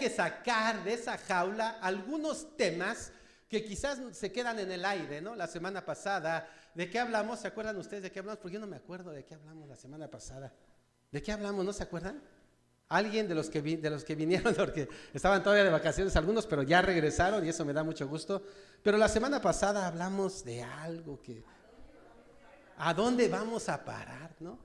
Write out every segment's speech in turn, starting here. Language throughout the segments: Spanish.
que sacar de esa jaula algunos temas que quizás se quedan en el aire, ¿no? La semana pasada, ¿de qué hablamos? ¿Se acuerdan ustedes de qué hablamos? Porque yo no me acuerdo de qué hablamos la semana pasada. ¿De qué hablamos? ¿No se acuerdan? Alguien de los que vinieron, porque estaban todavía de vacaciones algunos, pero ya regresaron y eso me da mucho gusto. Pero la semana pasada hablamos de algo que... ¿A dónde vamos a parar, no?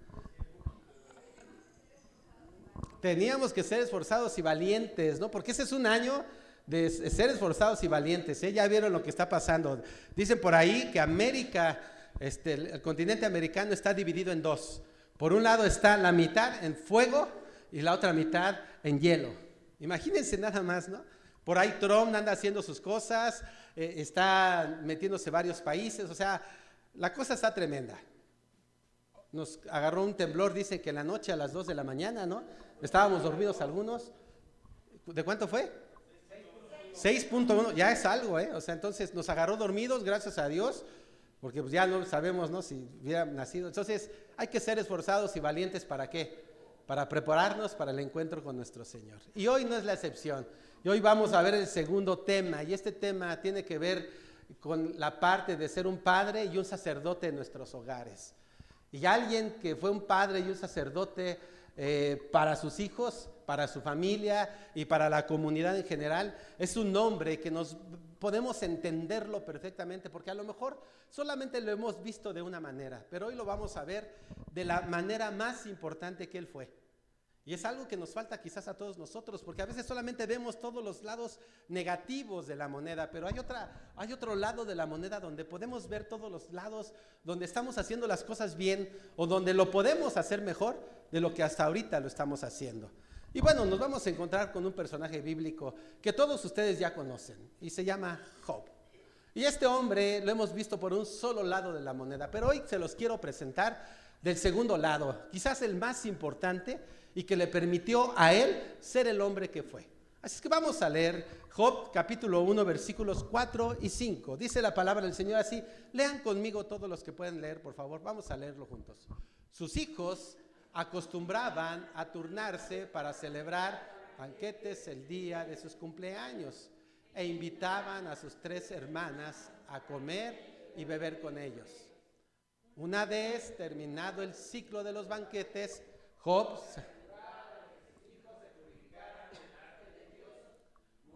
Teníamos que ser esforzados y valientes, ¿no? Porque ese es un año de ser esforzados y valientes, ¿eh? Ya vieron lo que está pasando. Dicen por ahí que América, el continente americano está dividido en dos. Por un lado está la mitad en fuego y la otra mitad en hielo. Imagínense nada más, ¿no? Por ahí Trump anda haciendo sus cosas, está metiéndose varios países, o sea, la cosa está tremenda. Nos agarró un temblor, dicen que en la noche a las 2 de la mañana, ¿no? Estábamos dormidos algunos. ¿De cuánto fue? 6.1, ya es algo, ¿eh? O sea, entonces nos agarró dormidos, gracias a Dios, porque pues ya no sabemos, ¿no? Si hubiera nacido. Entonces hay que ser esforzados y valientes, ¿para qué? Para prepararnos para el encuentro con nuestro Señor. Y hoy no es la excepción. Y hoy vamos a ver el segundo tema, y este tema tiene que ver con la parte de ser un padre y un sacerdote en nuestros hogares. Y alguien que fue un padre y un sacerdote para sus hijos, para su familia y para la comunidad en general, es un hombre que nos podemos entenderlo perfectamente, porque a lo mejor solamente lo hemos visto de una manera, pero hoy lo vamos a ver de la manera más importante que él fue. Y es algo que nos falta quizás a todos nosotros, porque a veces solamente vemos todos los lados negativos de la moneda, pero hay otro lado de la moneda donde podemos ver todos los lados donde estamos haciendo las cosas bien o donde lo podemos hacer mejor de lo que hasta ahorita lo estamos haciendo. Y bueno, nos vamos a encontrar con un personaje bíblico que todos ustedes ya conocen y se llama Job. Y este hombre lo hemos visto por un solo lado de la moneda, pero hoy se los quiero presentar del segundo lado, quizás el más importante y que le permitió a él ser el hombre que fue. Así es que vamos a leer Job capítulo 1 versículos 4 y 5. Dice la palabra del Señor así. Lean conmigo todos los que pueden leer, por favor. Vamos a leerlo juntos. Sus hijos acostumbraban a turnarse para celebrar banquetes el día de sus cumpleaños e invitaban a sus 3 hermanas a comer y beber con ellos. Una vez terminado el ciclo de los banquetes, Job,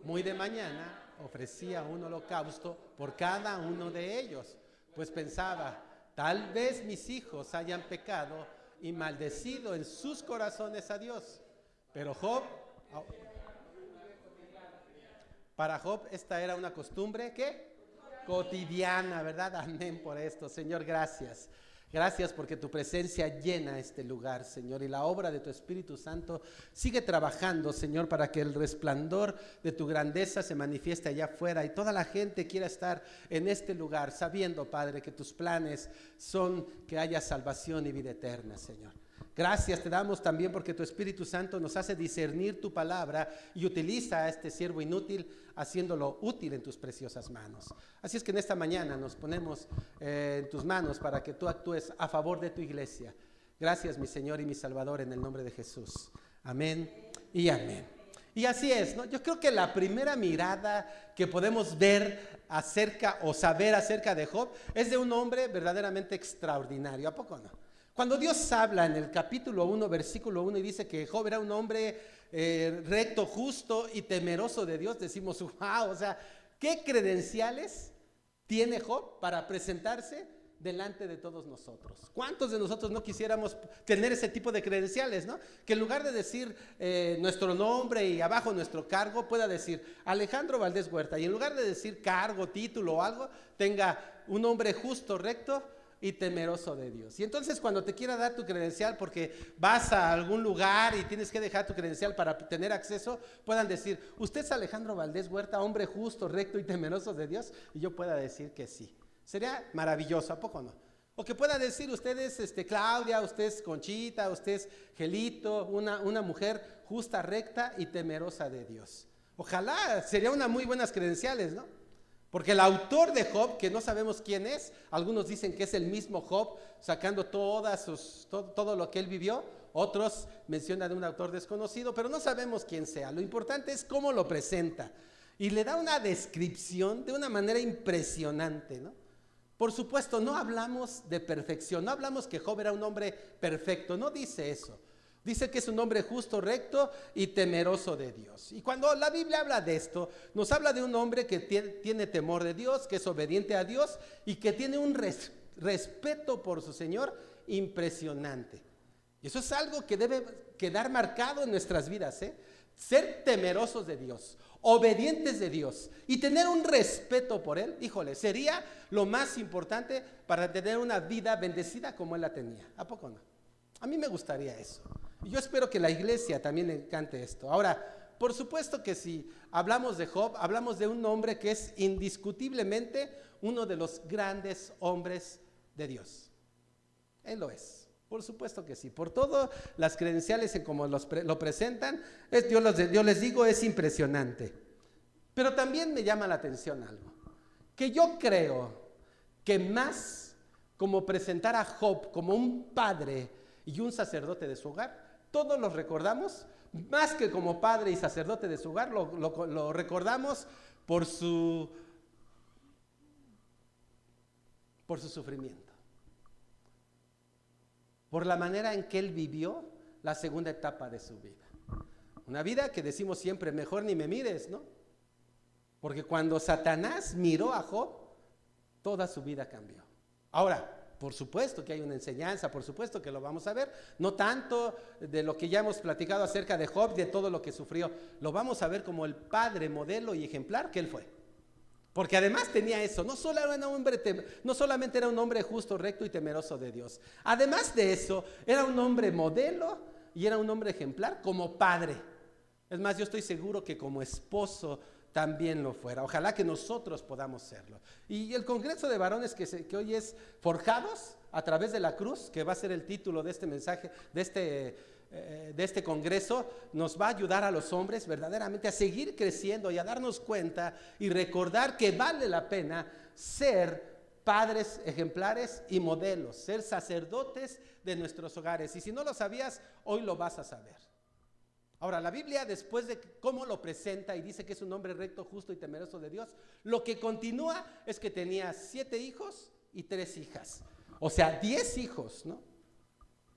muy de mañana, ofrecía un holocausto por cada uno de ellos, pues pensaba, tal vez mis hijos hayan pecado y maldecido en sus corazones a Dios. Pero para Job esta era una costumbre, ¿qué? Cotidiana, ¿verdad? Amén por esto, Señor, gracias. Gracias porque tu presencia llena este lugar, Señor, y la obra de tu Espíritu Santo sigue trabajando, Señor, para que el resplandor de tu grandeza se manifieste allá afuera y toda la gente quiera estar en este lugar, sabiendo, Padre, que tus planes son que haya salvación y vida eterna, Señor. Gracias te damos también porque tu Espíritu Santo nos hace discernir tu palabra y utiliza a este siervo inútil haciéndolo útil en tus preciosas manos. Así es que en esta mañana nos ponemos en tus manos para que tú actúes a favor de tu iglesia. Gracias, mi Señor y mi Salvador, en el nombre de Jesús. Amén y amén. Y así es, ¿no? Yo creo que la primera mirada que podemos ver acerca o saber acerca de Job es de un hombre verdaderamente extraordinario. ¿A poco no? Cuando Dios habla en el capítulo 1, versículo 1 y dice que Job era un hombre recto, justo y temeroso de Dios, decimos, wow, o sea, ¿qué credenciales tiene Job para presentarse delante de todos nosotros? ¿Cuántos de nosotros no quisiéramos tener ese tipo de credenciales, no? Que en lugar de decir nuestro nombre y abajo nuestro cargo, pueda decir Alejandro Valdés Huerta, y en lugar de decir cargo, título o algo, tenga un hombre justo, recto y temeroso de Dios. Y entonces cuando te quiera dar tu credencial porque vas a algún lugar y tienes que dejar tu credencial para tener acceso, puedan decir, usted es Alejandro Valdés Huerta, hombre justo, recto y temeroso de Dios, y yo pueda decir que sí. Sería maravilloso, ¿a poco no? O que pueda decir, usted es Claudia, usted es Conchita, usted es Gelito, una mujer justa, recta y temerosa de Dios. Ojalá, sería unas muy buenas credenciales, ¿no? Porque el autor de Job, que no sabemos quién es, algunos dicen que es el mismo Job, sacando todo lo que él vivió, otros mencionan de un autor desconocido, pero no sabemos quién sea. Lo importante es cómo lo presenta. Y le da una descripción de una manera impresionante, ¿no? Por supuesto, no hablamos de perfección, no hablamos que Job era un hombre perfecto, no dice eso. Dice que es un hombre justo, recto y temeroso de Dios. Y cuando la Biblia habla de esto, nos habla de un hombre que tiene temor de Dios, que es obediente a Dios y que tiene un respeto por su Señor impresionante. Y eso es algo que debe quedar marcado en nuestras vidas, ¿eh? Ser temerosos de Dios, obedientes de Dios y tener un respeto por Él, híjole, sería lo más importante para tener una vida bendecida como Él la tenía. ¿A poco no? A mí me gustaría eso. Y yo espero que la iglesia también le encante esto. Ahora, por supuesto que si hablamos de Job, hablamos de un hombre que es indiscutiblemente uno de los grandes hombres de Dios. Él lo es. Por supuesto que sí. Por todas las credenciales en cómo lo presentan, yo les digo, es impresionante. Pero también me llama la atención algo. Que yo creo que más como presentar a Job como un padre y un sacerdote de su hogar, todos los recordamos, más que como padre y sacerdote de su hogar, lo recordamos por su sufrimiento, por la manera en que él vivió la segunda etapa de su vida. Una vida que decimos siempre, mejor ni me mires, ¿no? Porque cuando Satanás miró a Job, toda su vida cambió. Ahora, por supuesto que hay una enseñanza, por supuesto que lo vamos a ver, no tanto de lo que ya hemos platicado acerca de Job, de todo lo que sufrió, lo vamos a ver como el padre, modelo y ejemplar que él fue. Porque además tenía eso, no solamente era un hombre justo, recto y temeroso de Dios, además de eso, era un hombre modelo y era un hombre ejemplar como padre. Es más, yo estoy seguro que como esposo también lo fuera. Ojalá que nosotros podamos serlo. Y el Congreso de Varones que hoy es Forjados a través de la cruz, que va a ser el título de este mensaje, de este congreso, nos va a ayudar a los hombres verdaderamente a seguir creciendo y a darnos cuenta y recordar que vale la pena ser padres ejemplares y modelos, ser sacerdotes de nuestros hogares. Y si no lo sabías, hoy lo vas a saber. Ahora, la Biblia, después de cómo lo presenta y dice que es un hombre recto, justo y temeroso de Dios, lo que continúa es que tenía 7 hijos y 3 hijas. O sea, 10 hijos, ¿no?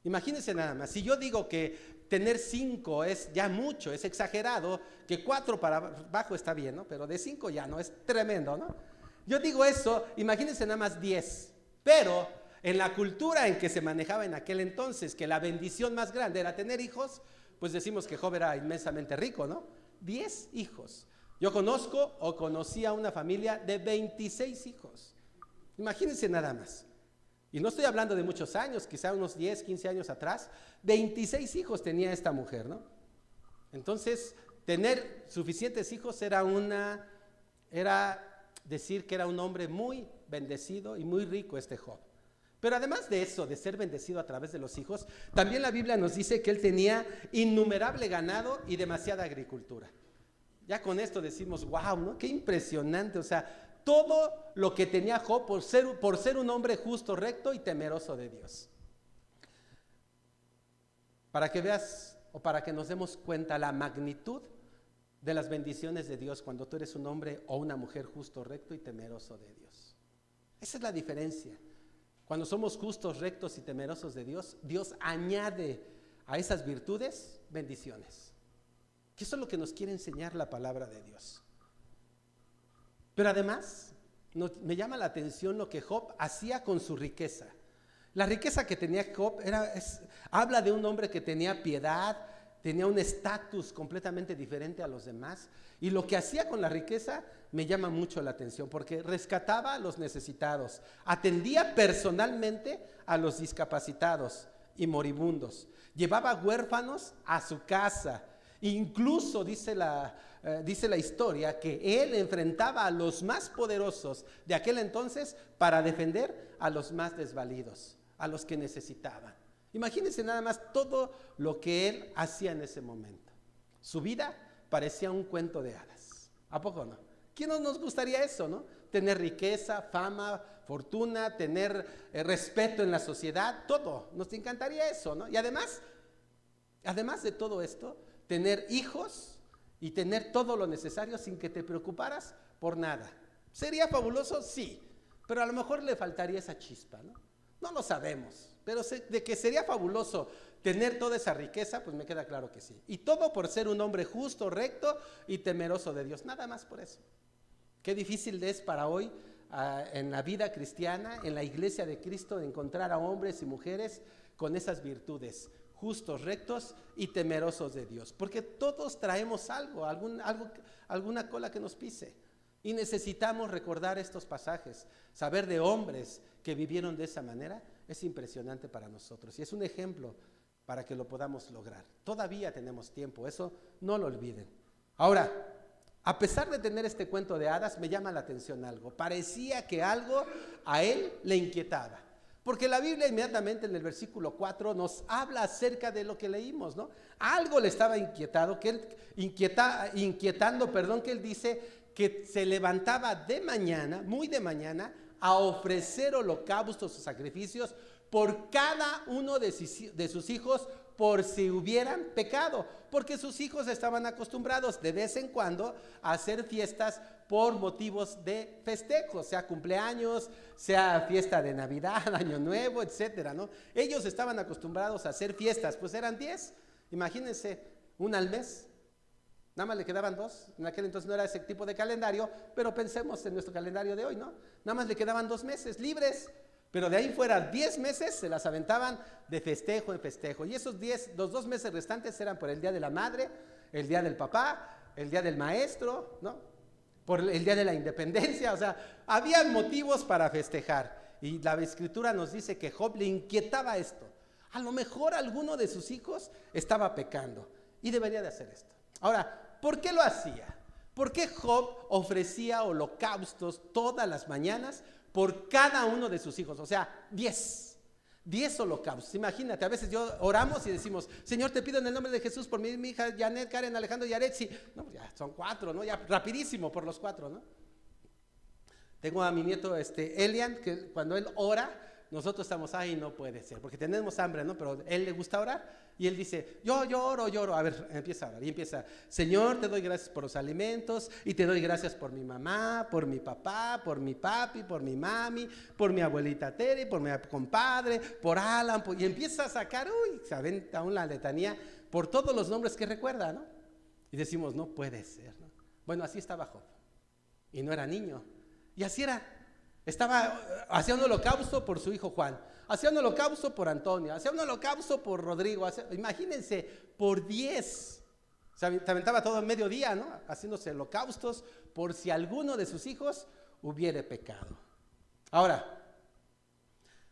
Imagínense nada más, si yo digo que tener 5 es ya mucho, es exagerado, que 4 para abajo está bien, ¿no? Pero de 5 ya no, es tremendo, ¿no? Yo digo eso, imagínense nada más 10, pero en la cultura en que se manejaba en aquel entonces, que la bendición más grande era tener hijos, pues decimos que Job era inmensamente rico, ¿no? 10 hijos. Yo conocí a una familia de 26 hijos. Imagínense nada más. Y no estoy hablando de muchos años, quizá unos 10, 15 años atrás. 26 hijos tenía esta mujer, ¿no? Entonces, tener suficientes hijos era decir que era un hombre muy bendecido y muy rico este Job. Pero además de eso, de ser bendecido a través de los hijos, también la Biblia nos dice que él tenía innumerable ganado y demasiada agricultura. Ya con esto decimos, wow, ¿no? Qué impresionante, o sea, todo lo que tenía Job por ser un hombre justo, recto y temeroso de Dios. Para que veas o para que nos demos cuenta la magnitud de las bendiciones de Dios cuando tú eres un hombre o una mujer justo, recto y temeroso de Dios. Esa es la diferencia. Cuando somos justos, rectos y temerosos de Dios, Dios añade a esas virtudes bendiciones. Que eso es lo que nos quiere enseñar la palabra de Dios. Pero además, me llama la atención lo que Job hacía con su riqueza. La riqueza que tenía Job habla de un hombre que tenía piedad, tenía un estatus completamente diferente a los demás. Y lo que hacía con la riqueza me llama mucho la atención, porque rescataba a los necesitados, atendía personalmente a los discapacitados y moribundos, llevaba huérfanos a su casa. Incluso dice la historia que él enfrentaba a los más poderosos de aquel entonces para defender a los más desvalidos, a los que necesitaban. Imagínense nada más todo lo que él hacía en ese momento. Su vida parecía un cuento de hadas. ¿A poco no? ¿Quién no nos gustaría eso, no? Tener riqueza, fama, fortuna, tener respeto en la sociedad, todo. Nos encantaría eso, ¿no? Y además, Además de todo esto, tener hijos y tener todo lo necesario sin que te preocuparas por nada. ¿Sería fabuloso? Sí, pero a lo mejor le faltaría esa chispa, ¿no? No lo sabemos, pero de que sería fabuloso tener toda esa riqueza, pues me queda claro que sí. Y todo por ser un hombre justo, recto y temeroso de Dios, nada más por eso. Qué difícil es para hoy en la vida cristiana, en la iglesia de Cristo, encontrar a hombres y mujeres con esas virtudes, justos, rectos y temerosos de Dios, porque todos traemos algo, alguna cola que nos pise, y necesitamos recordar estos pasajes. Saber de hombres que vivieron de esa manera es impresionante para nosotros, y es un ejemplo para que lo podamos lograr. Todavía tenemos tiempo, eso no lo olviden. Ahora, a pesar de tener este cuento de hadas, me llama la atención algo. Parecía que algo a él le inquietaba. Porque la Biblia inmediatamente en el versículo 4 nos habla acerca de lo que leímos, ¿no? Algo le estaba inquietando, que él dice que se levantaba de mañana, muy de mañana, a ofrecer holocaustos o sacrificios por cada uno de sus hijos, por si hubieran pecado, porque sus hijos estaban acostumbrados de vez en cuando a hacer fiestas por motivos de festejos, sea cumpleaños, sea fiesta de Navidad, Año Nuevo, etcétera, ¿no? Ellos estaban acostumbrados a hacer fiestas, pues eran 10, imagínense, una al mes, nada más le quedaban 2, en aquel entonces no era ese tipo de calendario, pero pensemos en nuestro calendario de hoy, ¿no? Nada más le quedaban 2 meses libres, pero de ahí fuera 10 meses se las aventaban de festejo en festejo, y los 2 meses restantes eran por el día de la madre, el día del papá, el día del maestro, ¿no? Por el día de la independencia, o sea, había motivos para festejar, y la Escritura nos dice que Job le inquietaba esto. A lo mejor alguno de sus hijos estaba pecando y debería de hacer esto. Ahora, ¿por qué lo hacía? ¿Por qué Job ofrecía holocaustos todas las mañanas por cada uno de sus hijos? O sea, 10 holocaustos. Imagínate, a veces oramos y decimos: Señor, te pido en el nombre de Jesús por mi hija Janet, Karen, Alejandro y Aretzi. No, ya son 4, ¿no? Ya rapidísimo por los 4, ¿no? Tengo a mi nieto Elian, que cuando él ora, nosotros estamos, ay, no puede ser, porque tenemos hambre, ¿no? Pero él le gusta orar, y él dice, yo oro, a ver, empieza a orar, y empieza: Señor, te doy gracias por los alimentos, y te doy gracias por mi mamá, por mi papá, por mi papi, por mi mami, por mi abuelita Tere, por mi compadre, por Alan, y empieza a sacar, se aventa aún la letanía, por todos los nombres que recuerda, ¿no? Y decimos, no puede ser, ¿no? Bueno, así estaba Job, y no era niño, y así era. Hacía un holocausto por su hijo Juan, hacía un holocausto por Antonio, hacía un holocausto por Rodrigo, imagínense, por 10. Se aventaba todo en mediodía, ¿no? Haciéndose holocaustos por si alguno de sus hijos hubiere pecado. Ahora,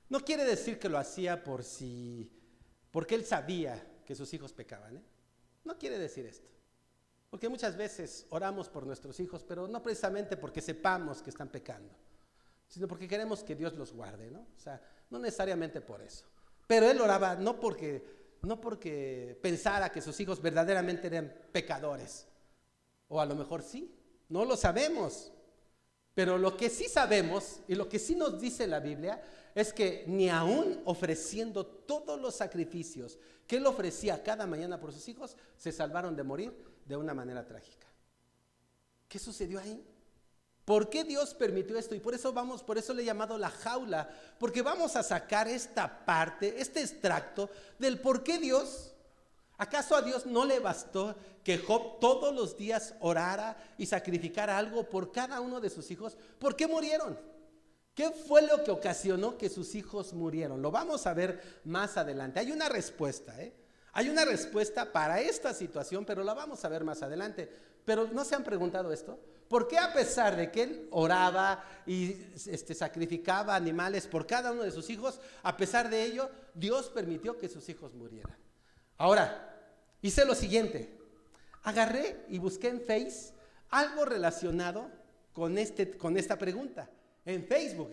no quiere decir que lo hacía porque él sabía que sus hijos pecaban, ¿eh? No quiere decir esto. Porque muchas veces oramos por nuestros hijos, pero no precisamente porque sepamos que están pecando, sino porque queremos que Dios los guarde, ¿no? O sea, no necesariamente por eso. Pero él oraba no porque pensara que sus hijos verdaderamente eran pecadores. O a lo mejor sí, no lo sabemos. Pero lo que sí sabemos y lo que sí nos dice la Biblia es que ni aún ofreciendo todos los sacrificios que él ofrecía cada mañana por sus hijos, se salvaron de morir de una manera trágica. ¿Qué sucedió ahí? ¿Por qué Dios permitió esto? Y por eso le he llamado la jaula, porque vamos a sacar esta parte, este extracto del por qué Dios. ¿Acaso a Dios no le bastó que Job todos los días orara y sacrificara algo por cada uno de sus hijos? ¿Por qué murieron? ¿Qué fue lo que ocasionó que sus hijos murieron? Lo vamos a ver más adelante. Hay una respuesta, ¿eh? Hay una respuesta para esta situación, pero la vamos a ver más adelante. Pero ¿no se han preguntado esto? ¿Por qué a pesar de que él oraba y sacrificaba animales por cada uno de sus hijos, a pesar de ello, Dios permitió que sus hijos murieran? Ahora, hice lo siguiente. Agarré y busqué en Face algo relacionado con esta pregunta. En Facebook,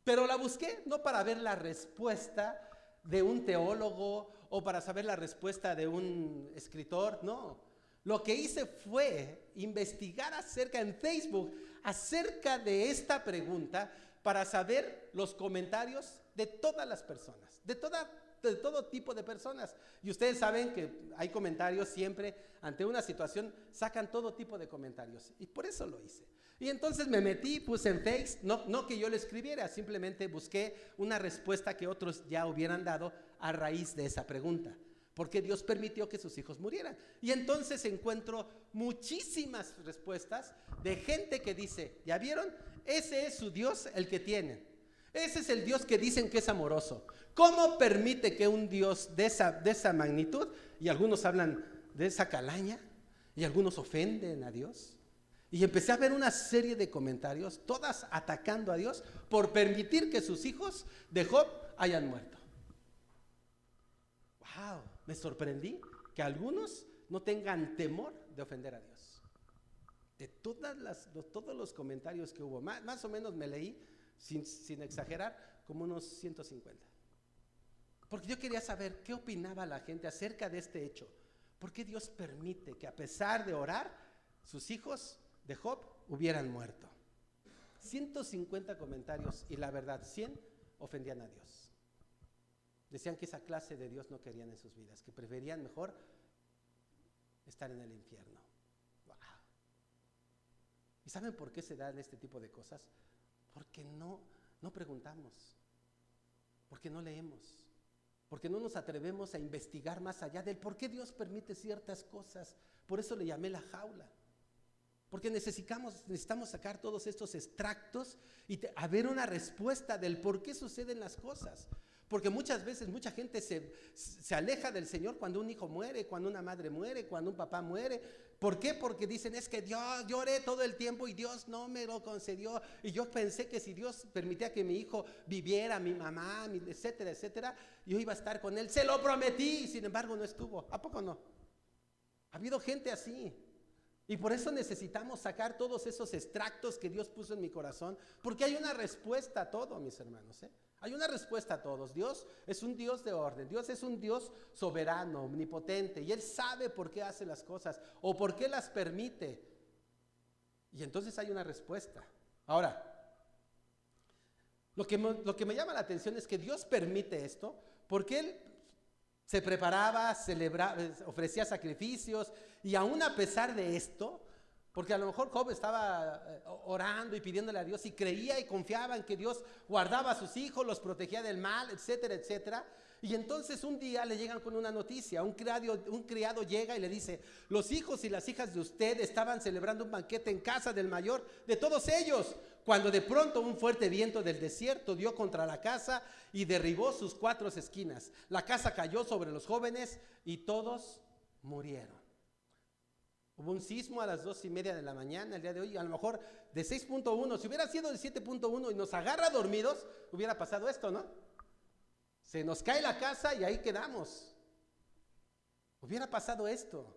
Pero la busqué no para ver la respuesta de un teólogo o para saber la respuesta de un escritor, no. Lo que hice fue investigar en Facebook acerca de esta pregunta para saber los comentarios de todas las personas, de toda de todo tipo de personas. Y ustedes saben que hay comentarios siempre, ante una situación, sacan todo tipo de comentarios. Y por eso lo hice. Y entonces me metí, puse en Face, no que yo lo escribiera, simplemente busqué una respuesta que otros ya hubieran dado a raíz de esa pregunta. ¿Por qué Dios permitió que sus hijos murieran? Y entonces encuentro muchísimas respuestas de gente que dice, ¿ya vieron? Ese es su Dios el que tienen. Ese es el Dios que dicen que es amoroso. ¿Cómo permite que un Dios de esa magnitud, y algunos hablan de esa calaña, y algunos ofenden a Dios? Y empecé a ver una serie de comentarios, todas atacando a Dios por permitir que sus hijos de Job hayan muerto. ¡Wow! Me sorprendí que algunos no tengan temor de ofender a Dios. De todos los comentarios que hubo, más o menos me leí, sin exagerar, como unos 150. Porque yo quería saber qué opinaba la gente acerca de este hecho. ¿Por qué Dios permite que a pesar de orar, sus hijos de Job hubieran muerto? 150 comentarios y la verdad, 100 ofendían a Dios. Decían que esa clase de Dios no querían en sus vidas, que preferían mejor estar en el infierno. Wow. ¿Y saben por qué se dan este tipo de cosas? Porque no preguntamos, porque no leemos, porque no nos atrevemos a investigar más allá del por qué Dios permite ciertas cosas. Por eso le llamé la jaula. Porque necesitamos sacar todos estos extractos y haber una respuesta del por qué suceden las cosas. Porque muchas veces mucha gente se aleja del Señor cuando un hijo muere, cuando una madre muere, cuando un papá muere. ¿Por qué? Porque dicen, es que Dios, yo oré todo el tiempo y Dios no me lo concedió. Y yo pensé que si Dios permitía que mi hijo viviera, mi mamá, etcétera, etcétera, yo iba a estar con él. Se lo prometí y sin embargo no estuvo. ¿A poco no? Ha habido gente así. Y por eso necesitamos sacar todos esos extractos que Dios puso en mi corazón, porque hay una respuesta a todo, mis hermanos, ¿eh? Hay una respuesta a todos. Dios es un Dios de orden, Dios es un Dios soberano, omnipotente, y Él sabe por qué hace las cosas o por qué las permite. Y entonces hay una respuesta. Ahora, lo que me llama la atención es que Dios permite esto porque Él se preparaba, celebraba, ofrecía sacrificios, y aún a pesar de esto, porque a lo mejor Job estaba orando y pidiéndole a Dios y creía y confiaba en que Dios guardaba a sus hijos, los protegía del mal, etcétera, etcétera. Y entonces un día le llegan con una noticia, un criado llega y le dice, los hijos y las hijas de usted estaban celebrando un banquete en casa del mayor de todos ellos, cuando de pronto un fuerte viento del desierto dio contra la casa y derribó sus 4 esquinas. La casa cayó sobre los jóvenes y todos murieron. Hubo un sismo a las 2:30 de la mañana el día de hoy, a lo mejor de 6.1, si hubiera sido de 7.1 y nos agarra dormidos, hubiera pasado esto, ¿no? Se nos cae la casa y ahí quedamos. Hubiera pasado esto.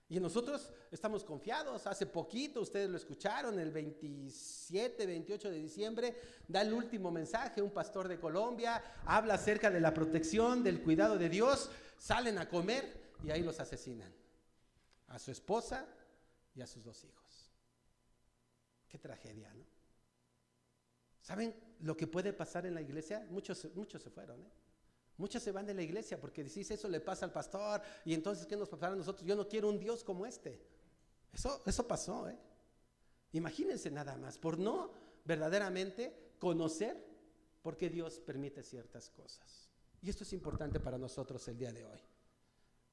Y nosotros estamos confiados. Hace poquito, ustedes lo escucharon, el 27, 28 de diciembre, da el último mensaje, un pastor de Colombia, habla acerca de la protección, del cuidado de Dios, salen a comer y ahí los asesinan. A su esposa y a sus 2 hijos. Qué tragedia, ¿no? ¿Saben lo que puede pasar en la iglesia? Muchos se fueron, ¿eh? Muchos se van de la iglesia porque decís, eso le pasa al pastor, y entonces ¿qué nos pasará a nosotros? Yo no quiero un Dios como este. Eso pasó, ¿eh? Imagínense nada más, por no verdaderamente conocer por qué Dios permite ciertas cosas. Y esto es importante para nosotros el día de hoy.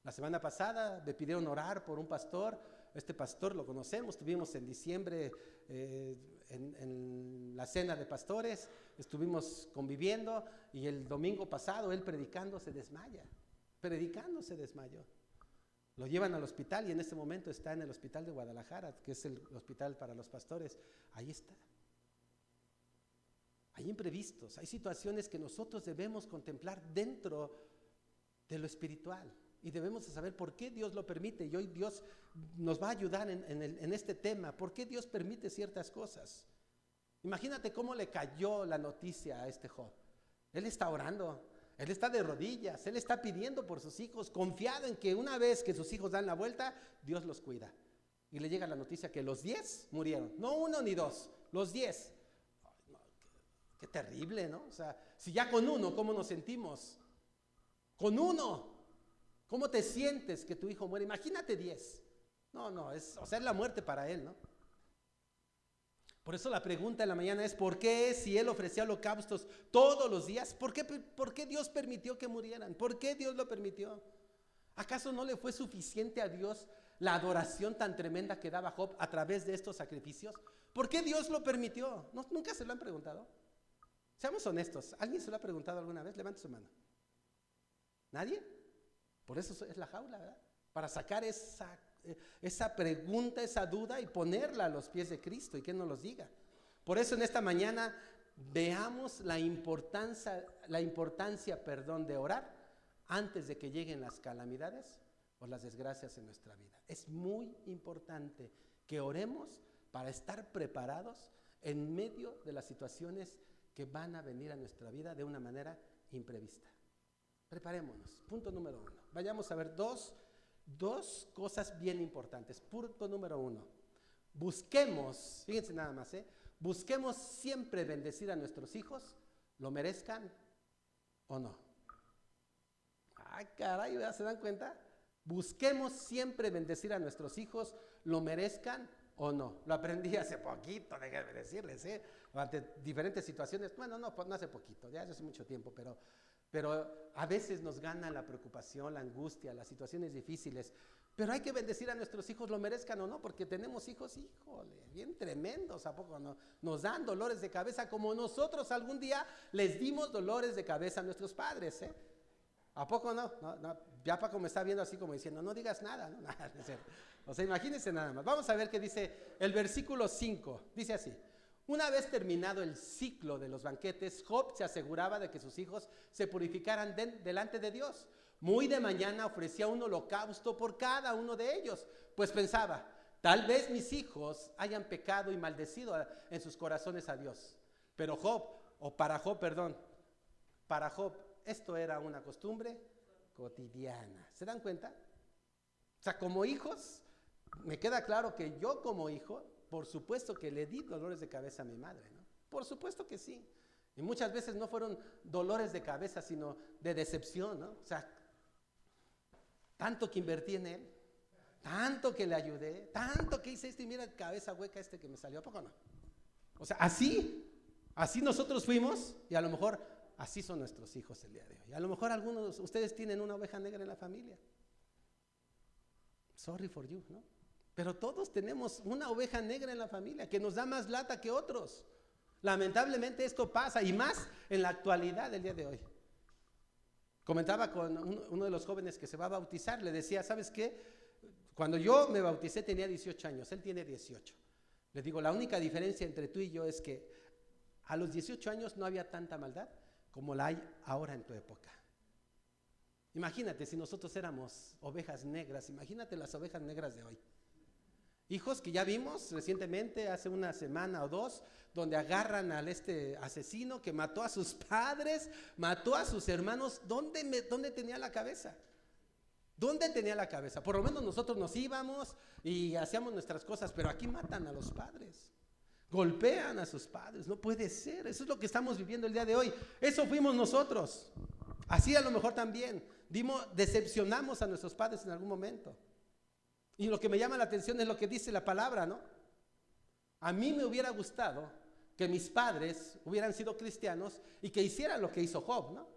La semana pasada me pidieron orar por un pastor. Este pastor lo conocemos, estuvimos en diciembre en la cena de pastores, estuvimos conviviendo, y el domingo pasado él predicando se desmayó. Lo llevan al hospital y en este momento está en el hospital de Guadalajara, que es el hospital para los pastores. Ahí está. Hay imprevistos, hay situaciones que nosotros debemos contemplar dentro de lo espiritual. Y debemos de saber por qué Dios lo permite. Y hoy Dios nos va a ayudar en este tema. ¿Por qué Dios permite ciertas cosas? Imagínate cómo le cayó la noticia a este Job. Él está orando, él está de rodillas, él está pidiendo por sus hijos, confiado en que una vez que sus hijos dan la vuelta, Dios los cuida. Y le llega la noticia que los 10 murieron. No 1 ni 2, los 10. Ay, no, qué terrible, ¿no? O sea, si ya con 1, ¿cómo nos sentimos? con uno. ¿Cómo te sientes que tu hijo muere? Imagínate 10. No, es la muerte para él, ¿no? Por eso la pregunta de la mañana es: ¿por qué, si él ofrecía holocaustos todos los días, por qué Dios permitió que murieran? ¿Por qué Dios lo permitió? ¿Acaso no le fue suficiente a Dios la adoración tan tremenda que daba Job a través de estos sacrificios? ¿Por qué Dios lo permitió? ¿Nunca se lo han preguntado? Seamos honestos, ¿alguien se lo ha preguntado alguna vez? Levante su mano. ¿Nadie? Por eso es la jaula, ¿verdad? Para sacar esa pregunta, esa duda, y ponerla a los pies de Cristo y que nos los diga. Por eso en esta mañana veamos la importancia, de orar antes de que lleguen las calamidades o las desgracias en nuestra vida. Es muy importante que oremos para estar preparados en medio de las situaciones que van a venir a nuestra vida de una manera imprevista. Preparémonos. Punto número 1. Vayamos a ver dos cosas bien importantes. Punto número 1. Busquemos, fíjense nada más, busquemos siempre bendecir a nuestros hijos, lo merezcan o no. Ay, caray, ¿verdad? ¿Se dan cuenta? Busquemos siempre bendecir a nuestros hijos, lo merezcan o no. Lo aprendí hace poquito, déjenme decirles, ante diferentes situaciones. Bueno, no hace poquito, ya hace mucho tiempo, pero a veces nos gana la preocupación, la angustia, las situaciones difíciles. Pero hay que bendecir a nuestros hijos, lo merezcan o no, porque tenemos hijos, híjole, bien tremendos, ¿a poco no? Nos dan dolores de cabeza como nosotros algún día les dimos dolores de cabeza a nuestros padres, ¿A poco no? Ya Paco me está viendo así como diciendo, no digas nada, ¿no? O sea, imagínense nada más. Vamos a ver qué dice el versículo 5. Dice así: una vez terminado el ciclo de los banquetes, Job se aseguraba de que sus hijos se purificaran delante de Dios. Muy de mañana ofrecía un holocausto por cada uno de ellos, pues pensaba: tal vez mis hijos hayan pecado y maldecido en sus corazones a Dios. Pero para Job, esto era una costumbre cotidiana. ¿Se dan cuenta? O sea, como hijos, me queda claro que yo como hijo, por supuesto que le di dolores de cabeza a mi madre, ¿no? Por supuesto que sí. Y muchas veces no fueron dolores de cabeza, sino de decepción, ¿no? O sea, tanto que invertí en él, tanto que le ayudé, tanto que hice esto y mira cabeza hueca que me salió, ¿a poco no? O sea, así nosotros fuimos, y a lo mejor así son nuestros hijos el día de hoy. A lo mejor algunos de ustedes tienen una oveja negra en la familia. Sorry for you, ¿no? Pero todos tenemos una oveja negra en la familia que nos da más lata que otros. Lamentablemente esto pasa, y más en la actualidad del día de hoy. Comentaba con uno de los jóvenes que se va a bautizar, le decía: ¿sabes qué? Cuando yo me bauticé tenía 18 años, él tiene 18. Le digo, la única diferencia entre tú y yo es que a los 18 años no había tanta maldad como la hay ahora en tu época. Imagínate si nosotros éramos ovejas negras, imagínate las ovejas negras de hoy. Hijos que ya vimos recientemente, hace una semana o dos, donde agarran al asesino que mató a sus padres, mató a sus hermanos. ¿Dónde tenía la cabeza? ¿Dónde tenía la cabeza? Por lo menos nosotros nos íbamos y hacíamos nuestras cosas, pero aquí matan a los padres, golpean a sus padres. No puede ser, eso es lo que estamos viviendo el día de hoy. Eso fuimos nosotros. Así a lo mejor también decepcionamos a nuestros padres en algún momento. Y lo que me llama la atención es lo que dice la palabra, ¿no? A mí me hubiera gustado que mis padres hubieran sido cristianos y que hicieran lo que hizo Job, ¿no?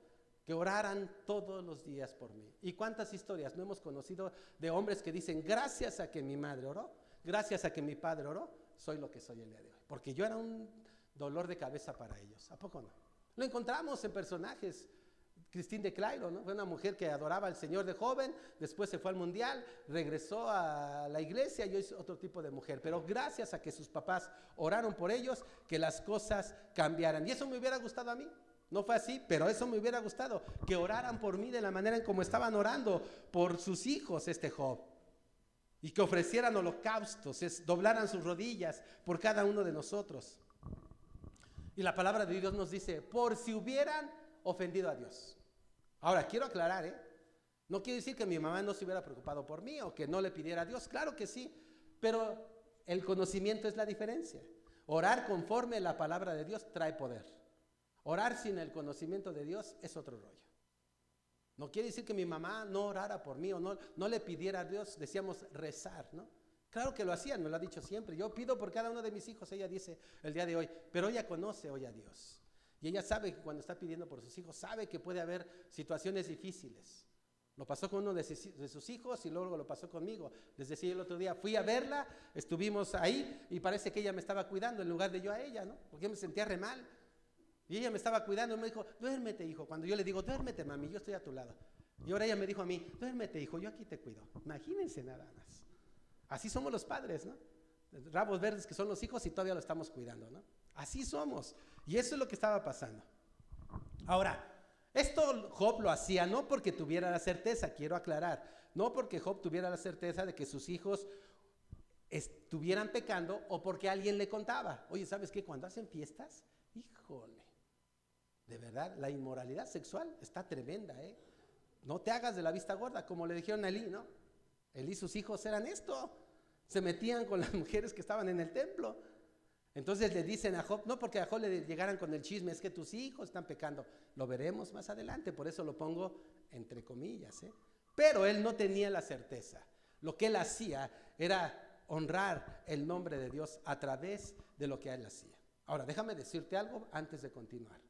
Que oraran todos los días por mí. ¿Y cuántas historias no hemos conocido de hombres que dicen: gracias a que mi madre oró, gracias a que mi padre oró, soy lo que soy el día de hoy? Porque yo era un dolor de cabeza para ellos. ¿A poco no? Lo encontramos en personajes. Christine de Clairo, ¿no? Fue una mujer que adoraba al Señor de joven, después se fue al mundial, regresó a la iglesia y hoy es otro tipo de mujer. Pero gracias a que sus papás oraron por ellos, que las cosas cambiaran. Y eso me hubiera gustado a mí. No fue así, pero eso me hubiera gustado, que oraran por mí de la manera en como estaban orando por sus hijos Job. Y que ofrecieran holocaustos, doblaran sus rodillas por cada uno de nosotros. Y la palabra de Dios nos dice: por si hubieran ofendido a Dios. Ahora, quiero aclarar, no quiere decir que mi mamá no se hubiera preocupado por mí o que no le pidiera a Dios. Claro que sí, pero el conocimiento es la diferencia. Orar conforme la palabra de Dios trae poder. Orar sin el conocimiento de Dios es otro rollo. No quiere decir que mi mamá no orara por mí o no le pidiera a Dios, decíamos rezar, ¿no? Claro que lo hacían, me lo ha dicho siempre. Yo pido por cada uno de mis hijos, ella dice el día de hoy, pero ella conoce hoy a Dios. Y ella sabe que cuando está pidiendo por sus hijos, sabe que puede haber situaciones difíciles. Lo pasó con uno de sus hijos y luego lo pasó conmigo. Les decía el otro día, fui a verla, estuvimos ahí y parece que ella me estaba cuidando en lugar de yo a ella, ¿no? Porque yo me sentía re mal. Y ella me estaba cuidando y me dijo, duérmete, hijo. Cuando yo le digo, duérmete, mami, yo estoy a tu lado. Y ahora ella me dijo a mí, duérmete, hijo, yo aquí te cuido. Imagínense nada más. Así somos los padres, ¿no? Rabos verdes que son los hijos y todavía lo estamos cuidando, ¿no? Así somos. Y eso es lo que estaba pasando. Ahora, esto Job lo hacía no porque tuviera la certeza, quiero aclarar, no porque Job tuviera la certeza de que sus hijos estuvieran pecando o porque alguien le contaba. Oye, ¿sabes qué? Cuando hacen fiestas, híjole, de verdad, la inmoralidad sexual está tremenda, ¿eh? No te hagas de la vista gorda, como le dijeron a Elí, ¿no? Elí y sus hijos eran esto, se metían con las mujeres que estaban en el templo. Entonces le dicen a Job, no porque a Job le llegaran con el chisme, es que tus hijos están pecando. Lo veremos más adelante, por eso lo pongo entre comillas, ¿eh? Pero él no tenía la certeza. Lo que él hacía era honrar el nombre de Dios a través de lo que él hacía. Ahora, déjame decirte algo antes de continuar.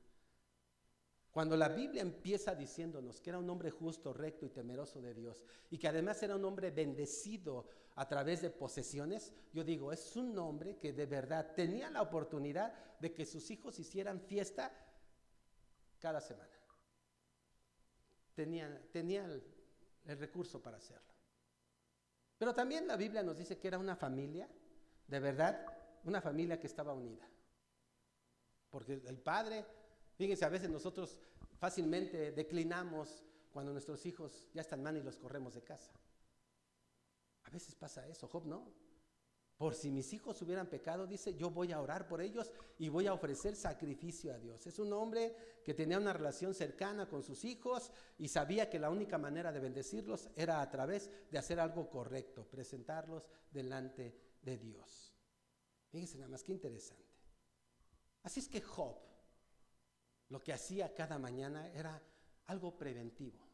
Cuando la Biblia empieza diciéndonos que era un hombre justo, recto y temeroso de Dios, y que además era un hombre bendecido a través de posesiones, yo digo, es un hombre que de verdad tenía la oportunidad de que sus hijos hicieran fiesta cada semana. Tenía el recurso para hacerlo. Pero también la Biblia nos dice que era una familia, de verdad, una familia que estaba unida. Porque el padre, fíjense, a veces nosotros fácilmente declinamos cuando nuestros hijos ya están mal y los corremos de casa. A veces pasa eso, Job no. Por si mis hijos hubieran pecado, dice, yo voy a orar por ellos y voy a ofrecer sacrificio a Dios. Es un hombre que tenía una relación cercana con sus hijos y sabía que la única manera de bendecirlos era a través de hacer algo correcto, presentarlos delante de Dios. Fíjense nada más, qué interesante. Así es que Job, lo que hacía cada mañana era algo preventivo.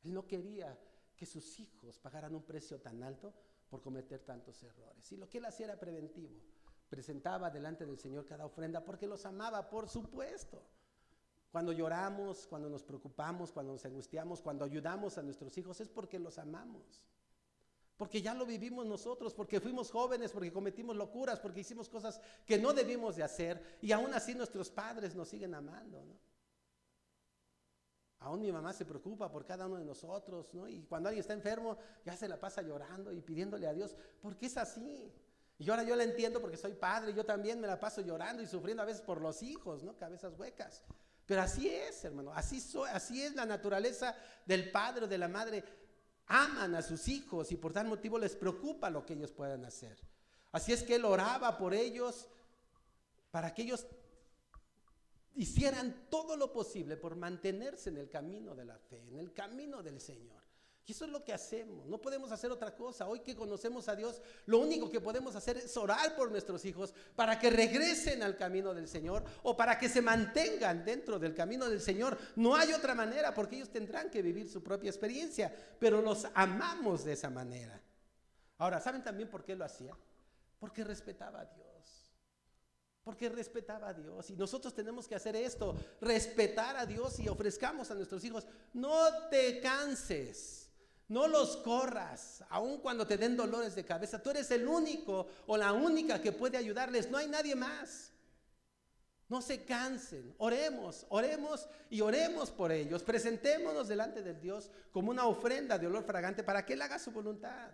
Él no quería que sus hijos pagaran un precio tan alto por cometer tantos errores. Y lo que él hacía era preventivo. Presentaba delante del Señor cada ofrenda porque los amaba, por supuesto. Cuando lloramos, cuando nos preocupamos, cuando nos angustiamos, cuando ayudamos a nuestros hijos, es porque los amamos. Porque ya lo vivimos nosotros, porque fuimos jóvenes, porque cometimos locuras, porque hicimos cosas que no debimos de hacer, y aún así nuestros padres nos siguen amando, ¿no? Aún mi mamá se preocupa por cada uno de nosotros, ¿no? Y cuando alguien está enfermo, ya se la pasa llorando y pidiéndole a Dios, porque es así. Y ahora yo la entiendo porque soy padre, yo también me la paso llorando y sufriendo a veces por los hijos, ¿no? Cabezas huecas. Pero así es, hermano, así es la naturaleza del padre o de la madre. Aman a sus hijos y por tal motivo les preocupa lo que ellos puedan hacer. Así es que él oraba por ellos para que ellos hicieran todo lo posible por mantenerse en el camino de la fe, en el camino del Señor. Y eso es lo que hacemos, no podemos hacer otra cosa. Hoy que conocemos a Dios, lo único que podemos hacer es orar por nuestros hijos para que regresen al camino del Señor o para que se mantengan dentro del camino del Señor. No hay otra manera porque ellos tendrán que vivir su propia experiencia, pero los amamos de esa manera. Ahora, ¿saben también por qué lo hacía? Porque respetaba a Dios. Porque respetaba a Dios y nosotros tenemos que hacer esto, respetar a Dios y ofrezcamos a nuestros hijos. No te canses, no los corras, aun cuando te den dolores de cabeza. Tú eres el único o la única que puede ayudarles, no hay nadie más. No se cansen, oremos y oremos por ellos. Presentémonos delante del Dios como una ofrenda de olor fragante para que Él haga su voluntad.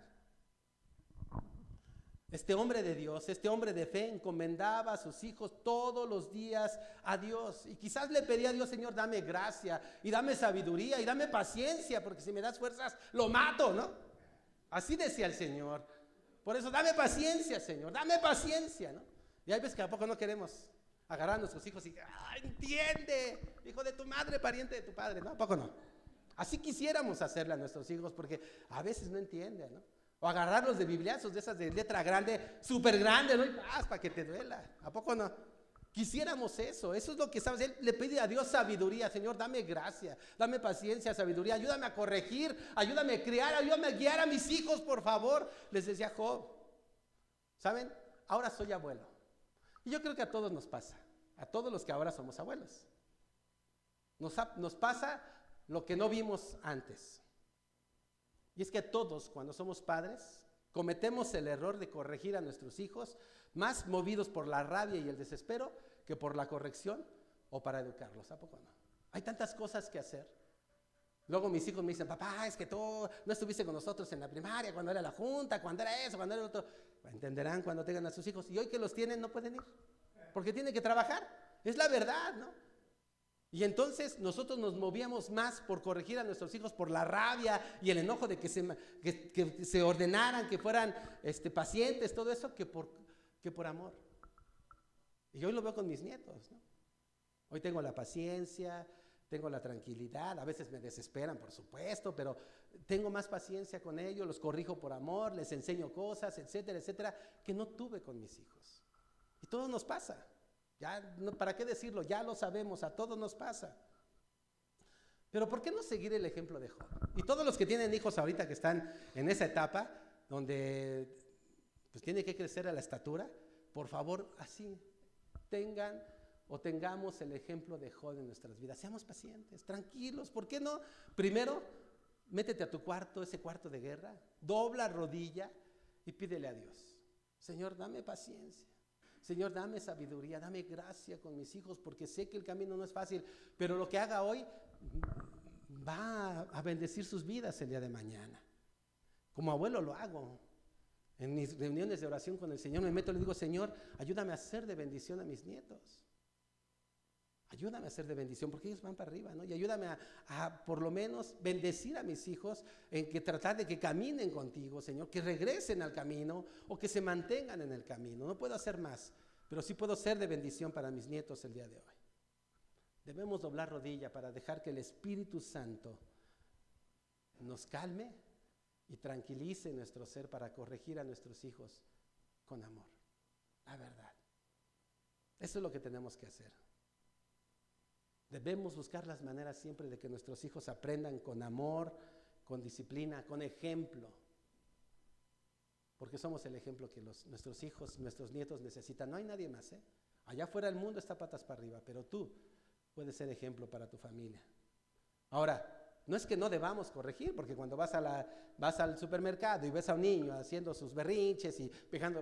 Este hombre de Dios, este hombre de fe, encomendaba a sus hijos todos los días a Dios. Y quizás le pedía a Dios, Señor, dame gracia y dame sabiduría y dame paciencia, porque si me das fuerzas, lo mato, ¿no? Así decía el Señor. Por eso, dame paciencia, Señor, dame paciencia, ¿no? Y hay veces que a poco no queremos agarrar a nuestros hijos y, entiende, hijo de tu madre, pariente de tu padre, ¿no? ¿A poco no? Así quisiéramos hacerle a nuestros hijos, porque a veces no entienden, ¿no? O agarrarlos de bibliazos, de esas de letra grande, súper grande, ¿no? Y para que te duela. ¿A poco no? Quisiéramos eso es lo que sabes. Él le pide a Dios sabiduría. Señor, dame gracia, dame paciencia, sabiduría, ayúdame a corregir, ayúdame a criar, ayúdame a guiar a mis hijos, por favor. Les decía Job. ¿Saben? Ahora soy abuelo. Y yo creo que a todos nos pasa, a todos los que ahora somos abuelos. Nos pasa lo que no vimos antes. Y es que todos, cuando somos padres, cometemos el error de corregir a nuestros hijos, más movidos por la rabia y el desespero que por la corrección o para educarlos. ¿A poco no? Hay tantas cosas que hacer. Luego mis hijos me dicen, papá, es que tú no estuviste con nosotros en la primaria, cuando era la junta, cuando era eso, cuando era otro. Entenderán cuando tengan a sus hijos. Y hoy que los tienen no pueden ir, porque tienen que trabajar. Es la verdad, ¿no? Y entonces nosotros nos movíamos más por corregir a nuestros hijos por la rabia y el enojo de que se ordenaran, que fueran pacientes, todo eso, que por amor. Y hoy lo veo con mis nietos, ¿no? Hoy tengo la paciencia, tengo la tranquilidad, a veces me desesperan, por supuesto, pero tengo más paciencia con ellos, los corrijo por amor, les enseño cosas, etcétera, etcétera, que no tuve con mis hijos. Y todo nos pasa. Ya, no, ¿para qué decirlo? Ya lo sabemos, a todos nos pasa. Pero ¿por qué no seguir el ejemplo de Job? Y todos los que tienen hijos ahorita que están en esa etapa, donde pues tiene que crecer a la estatura, por favor, así, tengamos el ejemplo de Job en nuestras vidas. Seamos pacientes, tranquilos. ¿Por qué no? Primero, métete a tu cuarto, ese cuarto de guerra, dobla rodilla y pídele a Dios. Señor, dame paciencia. Señor, dame sabiduría, dame gracia con mis hijos, porque sé que el camino no es fácil, pero lo que haga hoy va a bendecir sus vidas el día de mañana. Como abuelo lo hago. En mis reuniones de oración con el Señor me meto y le digo, Señor, ayúdame a ser de bendición a mis nietos. Ayúdame a ser de bendición, porque ellos van para arriba, ¿no? Y ayúdame a por lo menos bendecir a mis hijos en que tratar de que caminen contigo, Señor, que regresen al camino o que se mantengan en el camino. No puedo hacer más, pero sí puedo ser de bendición para mis nietos el día de hoy. Debemos doblar rodilla para dejar que el Espíritu Santo nos calme y tranquilice nuestro ser para corregir a nuestros hijos con amor. La verdad. Eso es lo que tenemos que hacer. Debemos buscar las maneras siempre de que nuestros hijos aprendan con amor, con disciplina, con ejemplo. Porque somos el ejemplo que nuestros hijos, nuestros nietos necesitan. No hay nadie más, ¿eh? Allá afuera el mundo está patas para arriba, pero tú puedes ser ejemplo para tu familia. Ahora, no es que no debamos corregir, porque cuando vas al supermercado y ves a un niño haciendo sus berrinches y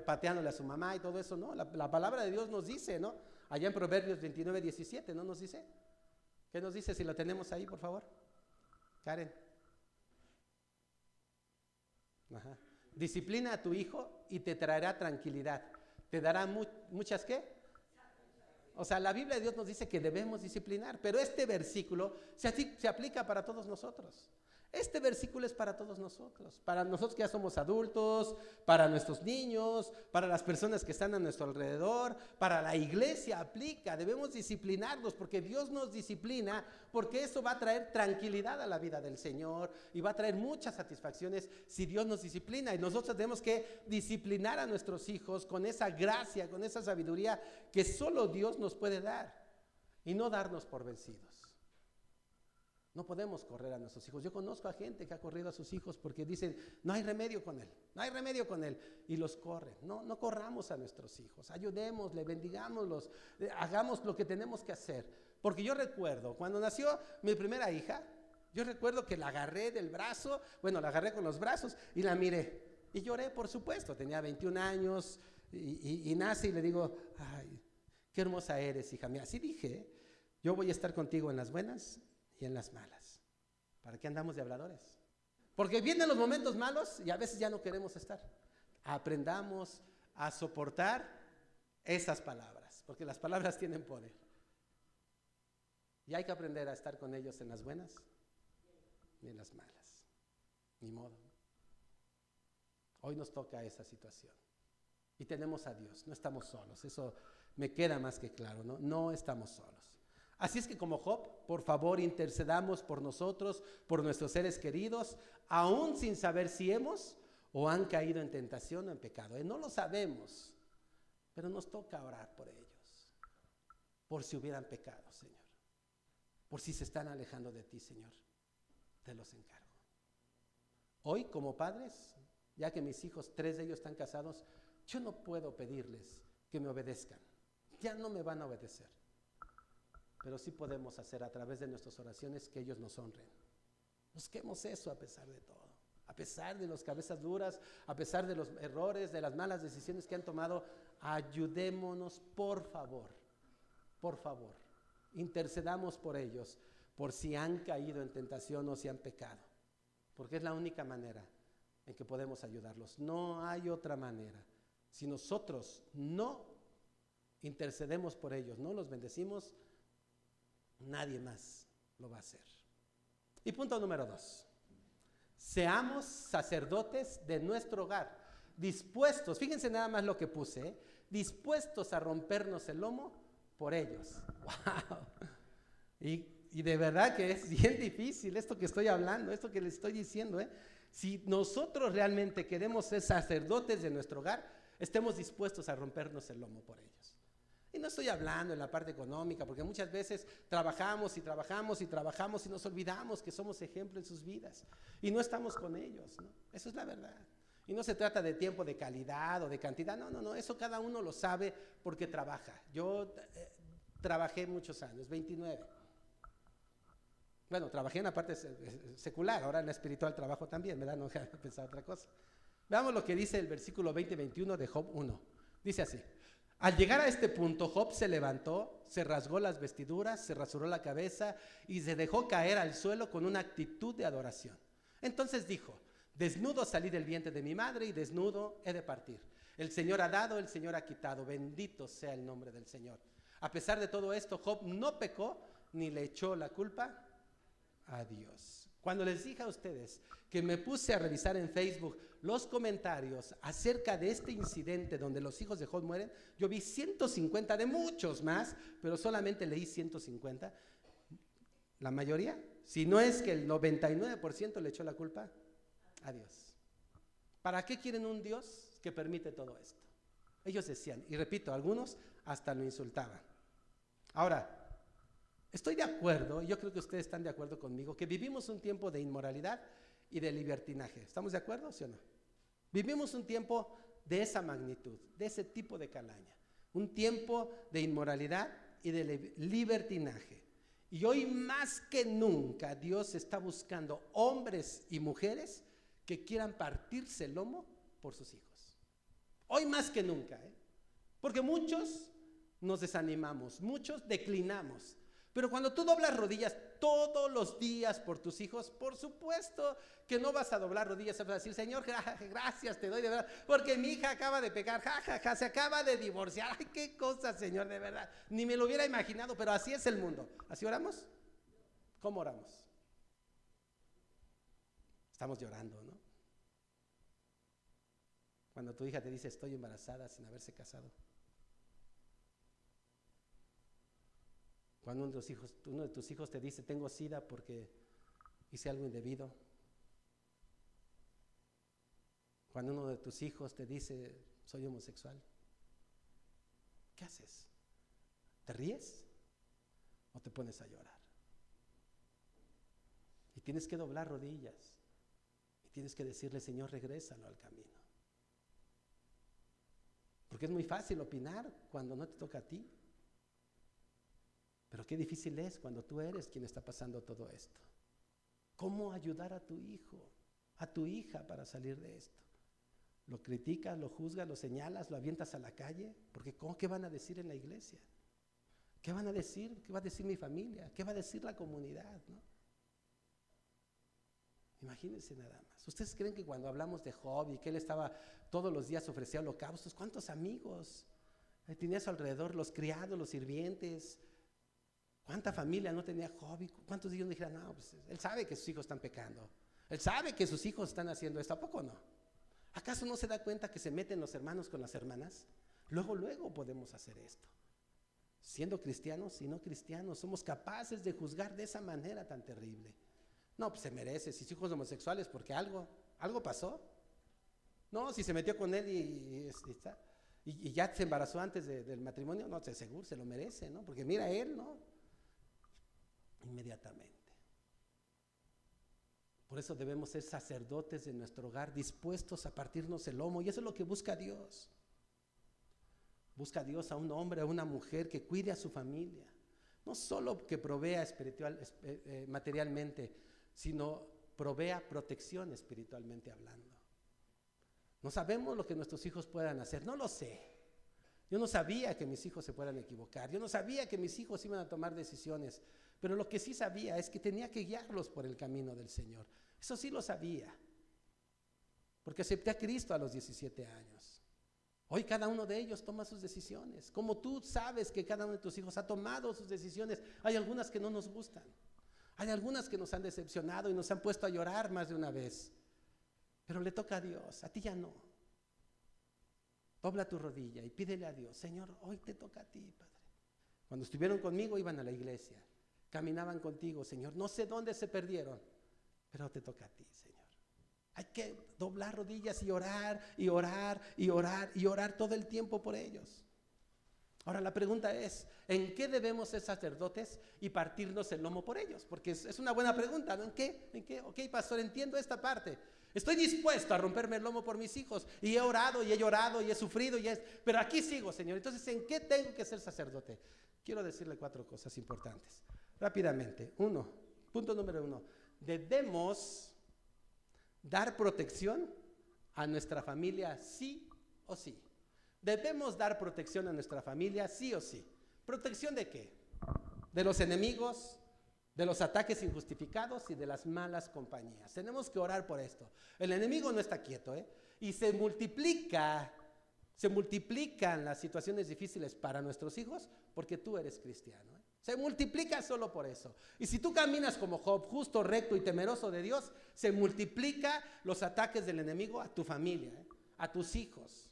pateándole a su mamá y todo eso, no, la palabra de Dios nos dice, ¿no? Allá en Proverbios 29:17, ¿no nos dice? ¿Qué nos dice? Si lo tenemos ahí, por favor. Karen. Ajá. Disciplina a tu hijo y te traerá tranquilidad. Te dará muchas ¿qué? O sea, la Biblia de Dios nos dice que debemos disciplinar, pero este versículo se aplica para todos nosotros. Este versículo es para todos nosotros que ya somos adultos, para nuestros niños, para las personas que están a nuestro alrededor, para la iglesia aplica. Debemos disciplinarnos porque Dios nos disciplina, porque eso va a traer tranquilidad a la vida del Señor y va a traer muchas satisfacciones si Dios nos disciplina. Y nosotros tenemos que disciplinar a nuestros hijos con esa gracia, con esa sabiduría que solo Dios nos puede dar y no darnos por vencidos. No podemos correr a nuestros hijos. Yo conozco a gente que ha corrido a sus hijos porque dicen, no hay remedio con él, no hay remedio con él, y los corren. No corramos a nuestros hijos, ayudémosle, bendigámoslos, hagamos lo que tenemos que hacer. Porque yo recuerdo, cuando nació mi primera hija, yo recuerdo que la agarré del brazo, la agarré con los brazos y la miré. Y lloré, por supuesto, tenía 21 años y nace y le digo, ay, qué hermosa eres, hija mía. Así dije, yo voy a estar contigo en las buenas y en las malas. ¿Para qué andamos de habladores? Porque vienen los momentos malos y a veces ya no queremos estar. Aprendamos a soportar esas palabras, porque las palabras tienen poder. Y hay que aprender a estar con ellos en las buenas y en las malas. Ni modo. Hoy nos toca esa situación. Y tenemos a Dios, no estamos solos. Eso me queda más que claro, ¿no? No estamos solos. Así es que como Job, por favor, intercedamos por nosotros, por nuestros seres queridos, aún sin saber si hemos o han caído en tentación o en pecado. No lo sabemos, pero nos toca orar por ellos. por si hubieran pecado, Señor. Por si se están alejando de ti, Señor. Te los encargo. Hoy, como padres, ya que mis hijos, 3 de ellos están casados, yo no puedo pedirles que me obedezcan. Ya no me van a obedecer. Pero sí podemos hacer a través de nuestras oraciones que ellos nos honren. Busquemos eso a pesar de todo. A pesar de las cabezas duras, a pesar de los errores, de las malas decisiones que han tomado, ayudémonos, por favor. Por favor. Intercedamos por ellos, por si han caído en tentación o si han pecado. Porque es la única manera en que podemos ayudarlos. No hay otra manera. Si nosotros no intercedemos por ellos, no los bendecimos, nadie más lo va a hacer. Y punto número 2. Seamos sacerdotes de nuestro hogar, dispuestos, fíjense nada más lo que puse, dispuestos a rompernos el lomo por ellos. ¡Wow! Y de verdad que es bien difícil esto que estoy hablando, esto que les estoy diciendo, ¿eh? Si nosotros realmente queremos ser sacerdotes de nuestro hogar, estemos dispuestos a rompernos el lomo por ellos. Y no estoy hablando en la parte económica, porque muchas veces trabajamos y trabajamos y trabajamos y nos olvidamos que somos ejemplo en sus vidas. Y no estamos con ellos, ¿no? Eso es la verdad. Y no se trata de tiempo de calidad o de cantidad, no, eso cada uno lo sabe porque trabaja. Yo trabajé muchos años, 29. Bueno, trabajé en la parte secular, ahora en la espiritual trabajo también, ¿verdad? No había pensado otra cosa. Veamos lo que dice el versículo 20-21 de Job 1. Dice así: al llegar a este punto, Job se levantó, se rasgó las vestiduras, se rasuró la cabeza y se dejó caer al suelo con una actitud de adoración. Entonces dijo: desnudo salí del vientre de mi madre y desnudo he de partir. El Señor ha dado, el Señor ha quitado. Bendito sea el nombre del Señor. A pesar de todo esto, Job no pecó ni le echó la culpa a Dios. Cuando les dije a ustedes que me puse a revisar en Facebook los comentarios acerca de este incidente donde los hijos de Job mueren, yo vi 150 de muchos más, pero solamente leí 150. La mayoría, si no es que el 99% le echó la culpa a Dios. ¿Para qué quieren un Dios que permite todo esto? Ellos decían, y repito, algunos hasta lo insultaban. Ahora, estoy de acuerdo, y yo creo que ustedes están de acuerdo conmigo, que vivimos un tiempo de inmoralidad y de libertinaje. ¿Estamos de acuerdo, sí o no? Vivimos un tiempo de esa magnitud, de ese tipo de calaña. Un tiempo de inmoralidad y de libertinaje. Y hoy más que nunca Dios está buscando hombres y mujeres que quieran partirse el lomo por sus hijos. Hoy más que nunca, ¿eh? Porque muchos nos desanimamos, muchos declinamos. Pero cuando tú doblas rodillas todos los días por tus hijos, por supuesto que no vas a doblar rodillas, vas a decir: Señor, gracias te doy de verdad, porque mi hija acaba de pecar, se acaba de divorciar. Ay, qué cosa, Señor, de verdad. Ni me lo hubiera imaginado, pero así es el mundo. ¿Así oramos? ¿Cómo oramos? Estamos llorando, ¿no? Cuando tu hija te dice: estoy embarazada sin haberse casado. Cuando uno de tus hijos te dice: tengo SIDA porque hice algo indebido. Cuando uno de tus hijos te dice: soy homosexual. ¿Qué haces? ¿Te ríes o te pones a llorar? Y tienes que doblar rodillas y tienes que decirle: Señor, regrésalo al camino. Porque es muy fácil opinar cuando no te toca a ti. Pero qué difícil es cuando tú eres quien está pasando todo esto. ¿Cómo ayudar a tu hijo, a tu hija para salir de esto? ¿Lo criticas, lo juzgas, lo señalas, lo avientas a la calle? Porque ¿qué van a decir en la iglesia? ¿Qué van a decir? ¿Qué va a decir mi familia? ¿Qué va a decir la comunidad? ¿No? Imagínense nada más. ¿Ustedes creen que cuando hablamos de Job y que él estaba todos los días ofrecía holocaustos, cuántos amigos tenía a su alrededor, los criados, los sirvientes? ¿Cuánta familia no tenía Job? ¿Cuántos de ellos dijeron: no, pues él sabe que sus hijos están pecando, él sabe que sus hijos están haciendo esto? ¿A poco no? ¿Acaso no se da cuenta que se meten los hermanos con las hermanas? Luego podemos hacer esto. Siendo cristianos y no cristianos, somos capaces de juzgar de esa manera tan terrible. No, pues se merece, si sus hijos homosexuales, porque algo pasó. No, si se metió con él y está. y ya se embarazó antes del matrimonio, no, seguro se lo merece, ¿no? Porque mira él, ¿no? Inmediatamente. Por eso debemos ser sacerdotes de nuestro hogar, dispuestos a partirnos el lomo, y eso es lo que busca Dios. Busca Dios a un hombre, a una mujer que cuide a su familia, no solo que provea materialmente, sino provea protección espiritualmente hablando. No sabemos lo que nuestros hijos puedan hacer, no lo sé. Yo no sabía que mis hijos se puedan equivocar, yo no sabía que mis hijos iban a tomar decisiones, pero lo que sí sabía es que tenía que guiarlos por el camino del Señor. Eso sí lo sabía, porque acepté a Cristo a los 17 años. Hoy cada uno de ellos toma sus decisiones, como tú sabes que cada uno de tus hijos ha tomado sus decisiones. Hay algunas que no nos gustan, hay algunas que nos han decepcionado y nos han puesto a llorar más de una vez, pero le toca a Dios, a ti ya no. Dobla tu rodilla y pídele a Dios: Señor, hoy te toca a ti, Padre. Cuando estuvieron conmigo iban a la iglesia, caminaban contigo, Señor. No sé dónde se perdieron, pero te toca a ti, Señor. Hay que doblar rodillas y orar, y orar, y orar, y orar todo el tiempo por ellos. Ahora la pregunta es: ¿en qué debemos ser sacerdotes y partirnos el lomo por ellos? Porque es una buena pregunta, ¿no? ¿En qué? Ok, pastor, entiendo esta parte. Estoy dispuesto a romperme el lomo por mis hijos, y he orado, y he llorado, y he sufrido, pero aquí sigo, Señor. Entonces, ¿en qué tengo que ser sacerdote? Quiero decirle 4 cosas importantes, rápidamente. Punto número 1, debemos dar protección a nuestra familia sí o sí. Debemos dar protección a nuestra familia sí o sí. ¿Protección de qué? De los enemigos, de los ataques injustificados y de las malas compañías. Tenemos que orar por esto. El enemigo no está quieto, y se multiplican las situaciones difíciles para nuestros hijos porque tú eres cristiano. Se multiplica solo por eso. Y si tú caminas como Job, justo, recto y temeroso de Dios, se multiplica los ataques del enemigo a tu familia, a tus hijos.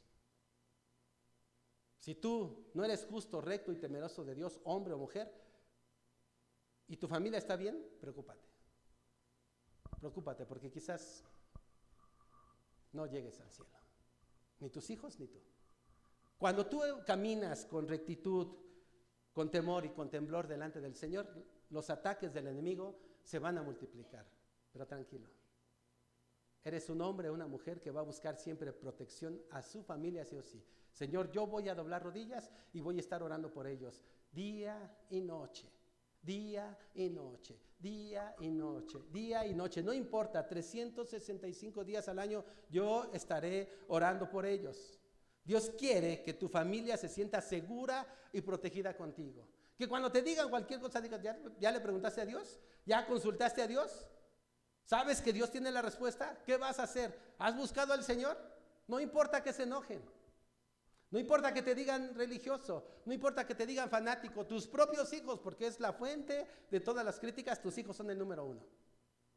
Si tú no eres justo, recto y temeroso de Dios, hombre o mujer, y tu familia está bien, preocúpate. Preocúpate, porque quizás no llegues al cielo. Ni tus hijos ni tú. Cuando tú caminas con rectitud, con temor y con temblor delante del Señor, los ataques del enemigo se van a multiplicar. Pero tranquilo. Eres un hombre o una mujer que va a buscar siempre protección a su familia, sí o sí. Señor, yo voy a doblar rodillas y voy a estar orando por ellos día y noche. Día y noche, día y noche, día y noche, no importa, 365 días al año yo estaré orando por ellos. Dios quiere que tu familia se sienta segura y protegida contigo. Que cuando te digan cualquier cosa, digas: ¿ya le preguntaste a Dios? ¿Ya consultaste a Dios? ¿Sabes que Dios tiene la respuesta? ¿Qué vas a hacer? ¿Has buscado al Señor? No importa que se enojen. No importa que te digan religioso, no importa que te digan fanático, tus propios hijos, porque es la fuente de todas las críticas, tus hijos son el número 1,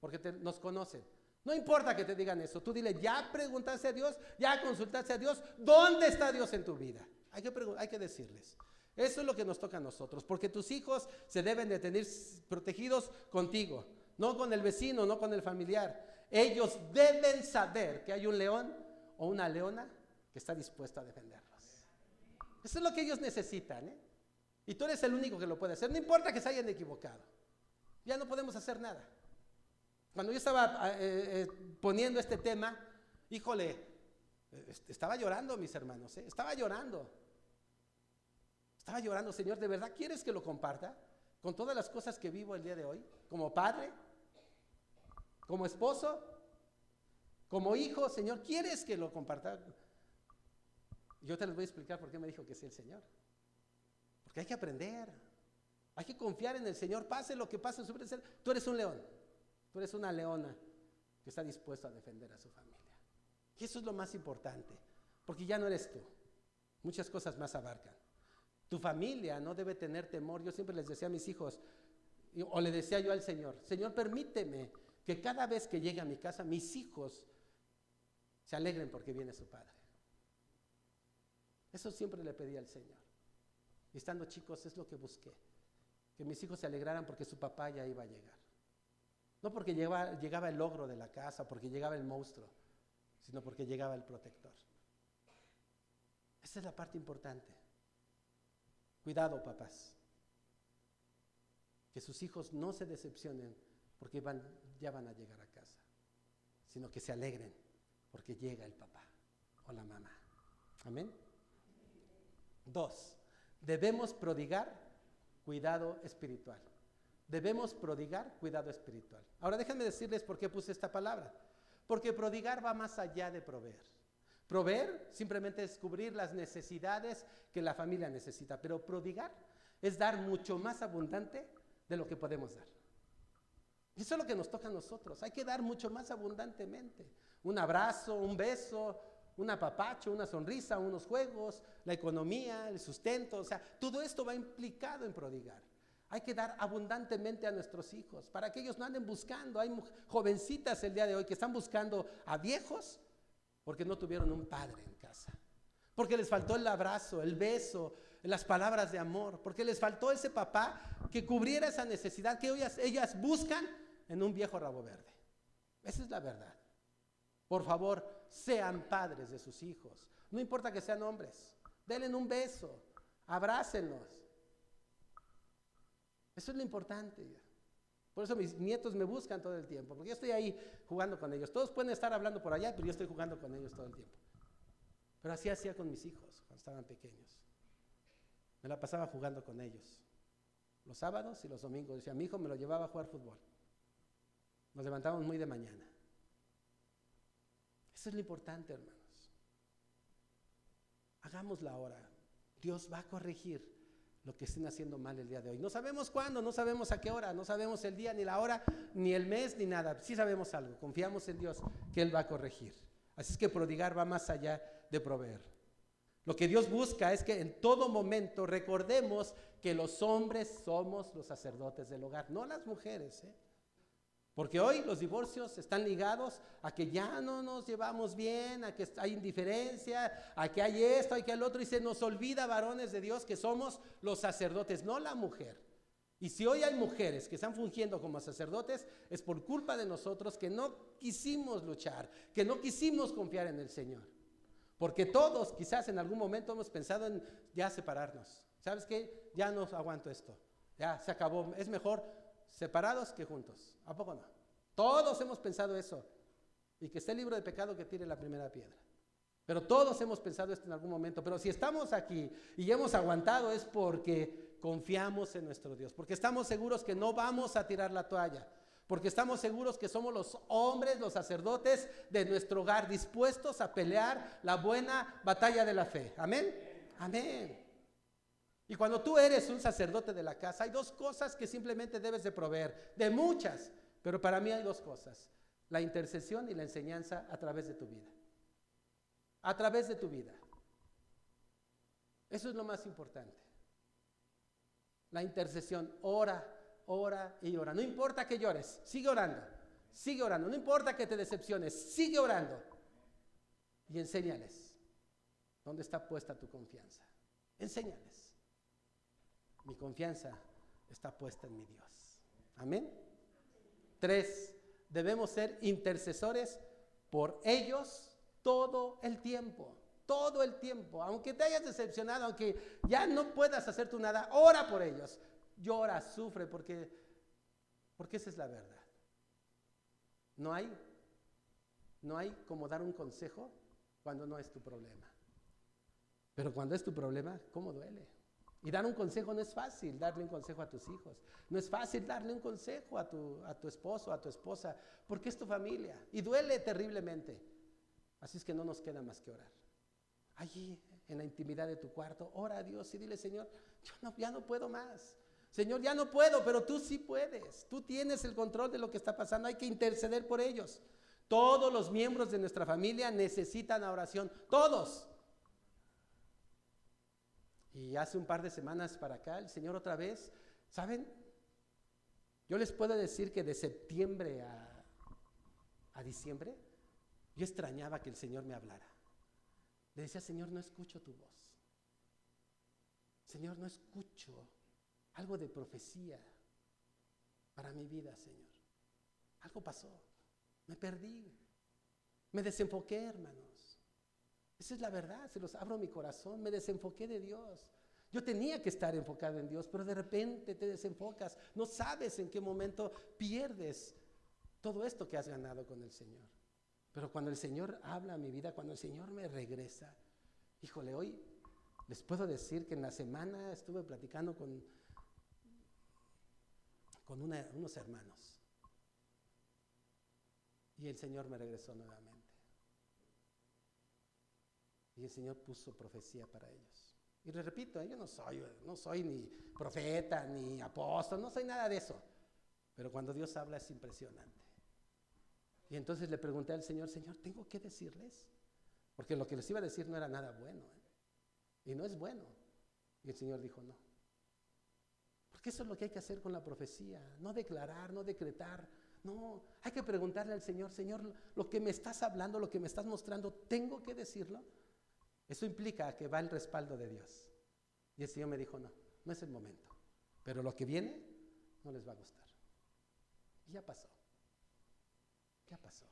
porque nos conocen. No importa que te digan eso, tú dile: ¿ya preguntaste a Dios? ¿Ya consultaste a Dios? ¿Dónde está Dios en tu vida? Hay que decirles. Eso es lo que nos toca a nosotros, porque tus hijos se deben de tener protegidos contigo, no con el vecino, no con el familiar. Ellos deben saber que hay un león o una leona que está dispuesto a defenderlos. Eso es lo que ellos necesitan, y tú eres el único que lo puede hacer. No importa que se hayan equivocado, ya no podemos hacer nada. Cuando yo estaba poniendo este tema, híjole, estaba llorando, mis hermanos, estaba llorando, Señor, ¿de verdad quieres que lo comparta? Con todas las cosas que vivo el día de hoy, como padre, como esposo, como hijo, Señor, ¿quieres que lo comparta? Yo te les voy a explicar por qué me dijo que sí el Señor. Porque hay que aprender, hay que confiar en el Señor, pase lo que pase. Tú eres un león, tú eres una leona que está dispuesto a defender a su familia. Y eso es lo más importante, porque ya no eres tú, muchas cosas más abarcan. Tu familia no debe tener temor. Yo siempre les decía a mis hijos, o le decía yo al Señor: Señor, permíteme que cada vez que llegue a mi casa, mis hijos se alegren porque viene su padre. Eso siempre le pedí al Señor. Y estando chicos es lo que busqué, que mis hijos se alegraran porque su papá ya iba a llegar. No porque llegaba el ogro de la casa, porque llegaba el monstruo, sino porque llegaba el protector. Esa es la parte importante. Cuidado, papás. Que sus hijos no se decepcionen porque ya van a llegar a casa, sino que se alegren porque llega el papá o la mamá. Amén. 2. Debemos prodigar cuidado espiritual. Debemos prodigar cuidado espiritual. Ahora déjenme decirles por qué puse esta palabra. Porque prodigar va más allá de proveer. Proveer simplemente es cubrir las necesidades que la familia necesita, pero prodigar es dar mucho más abundante de lo que podemos dar. Y eso es lo que nos toca a nosotros. Hay que dar mucho más abundantemente. Un abrazo, un beso, un apapacho, una sonrisa, unos juegos, la economía, el sustento. O sea, todo esto va implicado en prodigar. Hay que dar abundantemente a nuestros hijos para que ellos no anden buscando. Hay jovencitas el día de hoy que están buscando a viejos porque no tuvieron un padre en casa, porque les faltó el abrazo, el beso, las palabras de amor, porque les faltó ese papá que cubriera esa necesidad que ellas buscan en un viejo rabo verde. Esa es la verdad. Por favor, sean padres de sus hijos. No importa que sean hombres. Denle un beso, abrácenlos. Eso es lo importante. Por eso mis nietos me buscan todo el tiempo, porque yo estoy ahí jugando con ellos. Todos pueden estar hablando por allá, pero yo estoy jugando con ellos todo el tiempo. Pero así hacía con mis hijos cuando estaban pequeños. Me la pasaba jugando con ellos. Los sábados y los domingos. Decía, mi hijo me lo llevaba a jugar fútbol. Nos levantábamos muy de mañana. Eso es lo importante, hermanos. Hagámoslo ahora. Dios va a corregir lo que estén haciendo mal el día de hoy. No sabemos cuándo, no sabemos a qué hora, no sabemos el día, ni la hora, ni el mes, ni nada. Sí sabemos algo, confiamos en Dios que Él va a corregir. Así es que prodigar va más allá de proveer. Lo que Dios busca es que en todo momento recordemos que los hombres somos los sacerdotes del hogar, no las mujeres, Porque hoy los divorcios están ligados a que ya no nos llevamos bien, a que hay indiferencia, a que hay esto, hay que el otro, y se nos olvida, varones de Dios, que somos los sacerdotes, no la mujer. Y si hoy hay mujeres que están fungiendo como sacerdotes, es por culpa de nosotros que no quisimos luchar, que no quisimos confiar en el Señor. Porque todos quizás en algún momento hemos pensado en ya separarnos. ¿Sabes qué? Ya no aguanto esto, ya se acabó, es mejor separados que juntos. ¿A poco no? Todos hemos pensado eso. Y que esté el libro de pecado que tire la primera piedra. Pero todos hemos pensado esto en algún momento. Pero si estamos aquí y hemos aguantado es porque confiamos en nuestro Dios. Porque estamos seguros que no vamos a tirar la toalla. Porque estamos seguros que somos los hombres, los sacerdotes de nuestro hogar, dispuestos a pelear la buena batalla de la fe. Amén. Amén. Y cuando tú eres un sacerdote de la casa, hay dos cosas que simplemente debes de proveer, de muchas, pero para mí hay dos cosas: la intercesión y la enseñanza a través de tu vida. A través de tu vida. Eso es lo más importante. La intercesión, ora, ora y ora. No importa que llores, sigue orando, sigue orando. No importa que te decepciones, sigue orando. Y enséñales dónde está puesta tu confianza. Enséñales. Mi confianza está puesta en mi Dios. Amén. 3. Debemos ser intercesores por ellos todo el tiempo. Todo el tiempo. Aunque te hayas decepcionado, aunque ya no puedas hacer tú nada, ora por ellos. Llora, sufre, porque esa es la verdad. No hay como dar un consejo cuando no es tu problema. Pero cuando es tu problema, ¿cómo duele? Y dar un consejo no es fácil, darle un consejo a tus hijos. No es fácil darle un consejo a tu esposo, a tu esposa, porque es tu familia. Y duele terriblemente. Así es que no nos queda más que orar. Allí, en la intimidad de tu cuarto, ora a Dios y dile: Señor, ya no puedo más. Señor, ya no puedo, pero tú sí puedes. Tú tienes el control de lo que está pasando. Hay que interceder por ellos. Todos los miembros de nuestra familia necesitan la oración. Todos. Y hace un par de semanas para acá, el Señor otra vez, ¿saben? Yo les puedo decir que de septiembre a diciembre, yo extrañaba que el Señor me hablara. Le decía: Señor, no escucho tu voz. Señor, no escucho algo de profecía para mi vida, Señor. Algo pasó. Me perdí. Me desenfoqué, hermanos. Esa es la verdad, se los abro mi corazón, me desenfoqué de Dios. Yo tenía que estar enfocado en Dios, pero de repente te desenfocas, no sabes en qué momento pierdes todo esto que has ganado con el Señor. Pero cuando el Señor habla a mi vida, cuando el Señor me regresa, híjole, hoy les puedo decir que en la semana estuve platicando con unos hermanos y el Señor me regresó nuevamente. Y el Señor puso profecía para ellos. Y les repito, yo no soy ni profeta, ni apóstol, no soy nada de eso. Pero cuando Dios habla es impresionante. Y entonces le pregunté al Señor, Señor, ¿tengo que decirles? Porque lo que les iba a decir no era nada bueno, y no es bueno. Y el Señor dijo, no. Porque eso es lo que hay que hacer con la profecía, no declarar, no decretar. No, hay que preguntarle al Señor, Señor, lo que me estás hablando, lo que me estás mostrando, ¿tengo que decirlo? Eso implica que va el respaldo de Dios. Y el Señor me dijo, no, no es el momento. Pero lo que viene no les va a gustar. Y ya pasó. Ya pasó.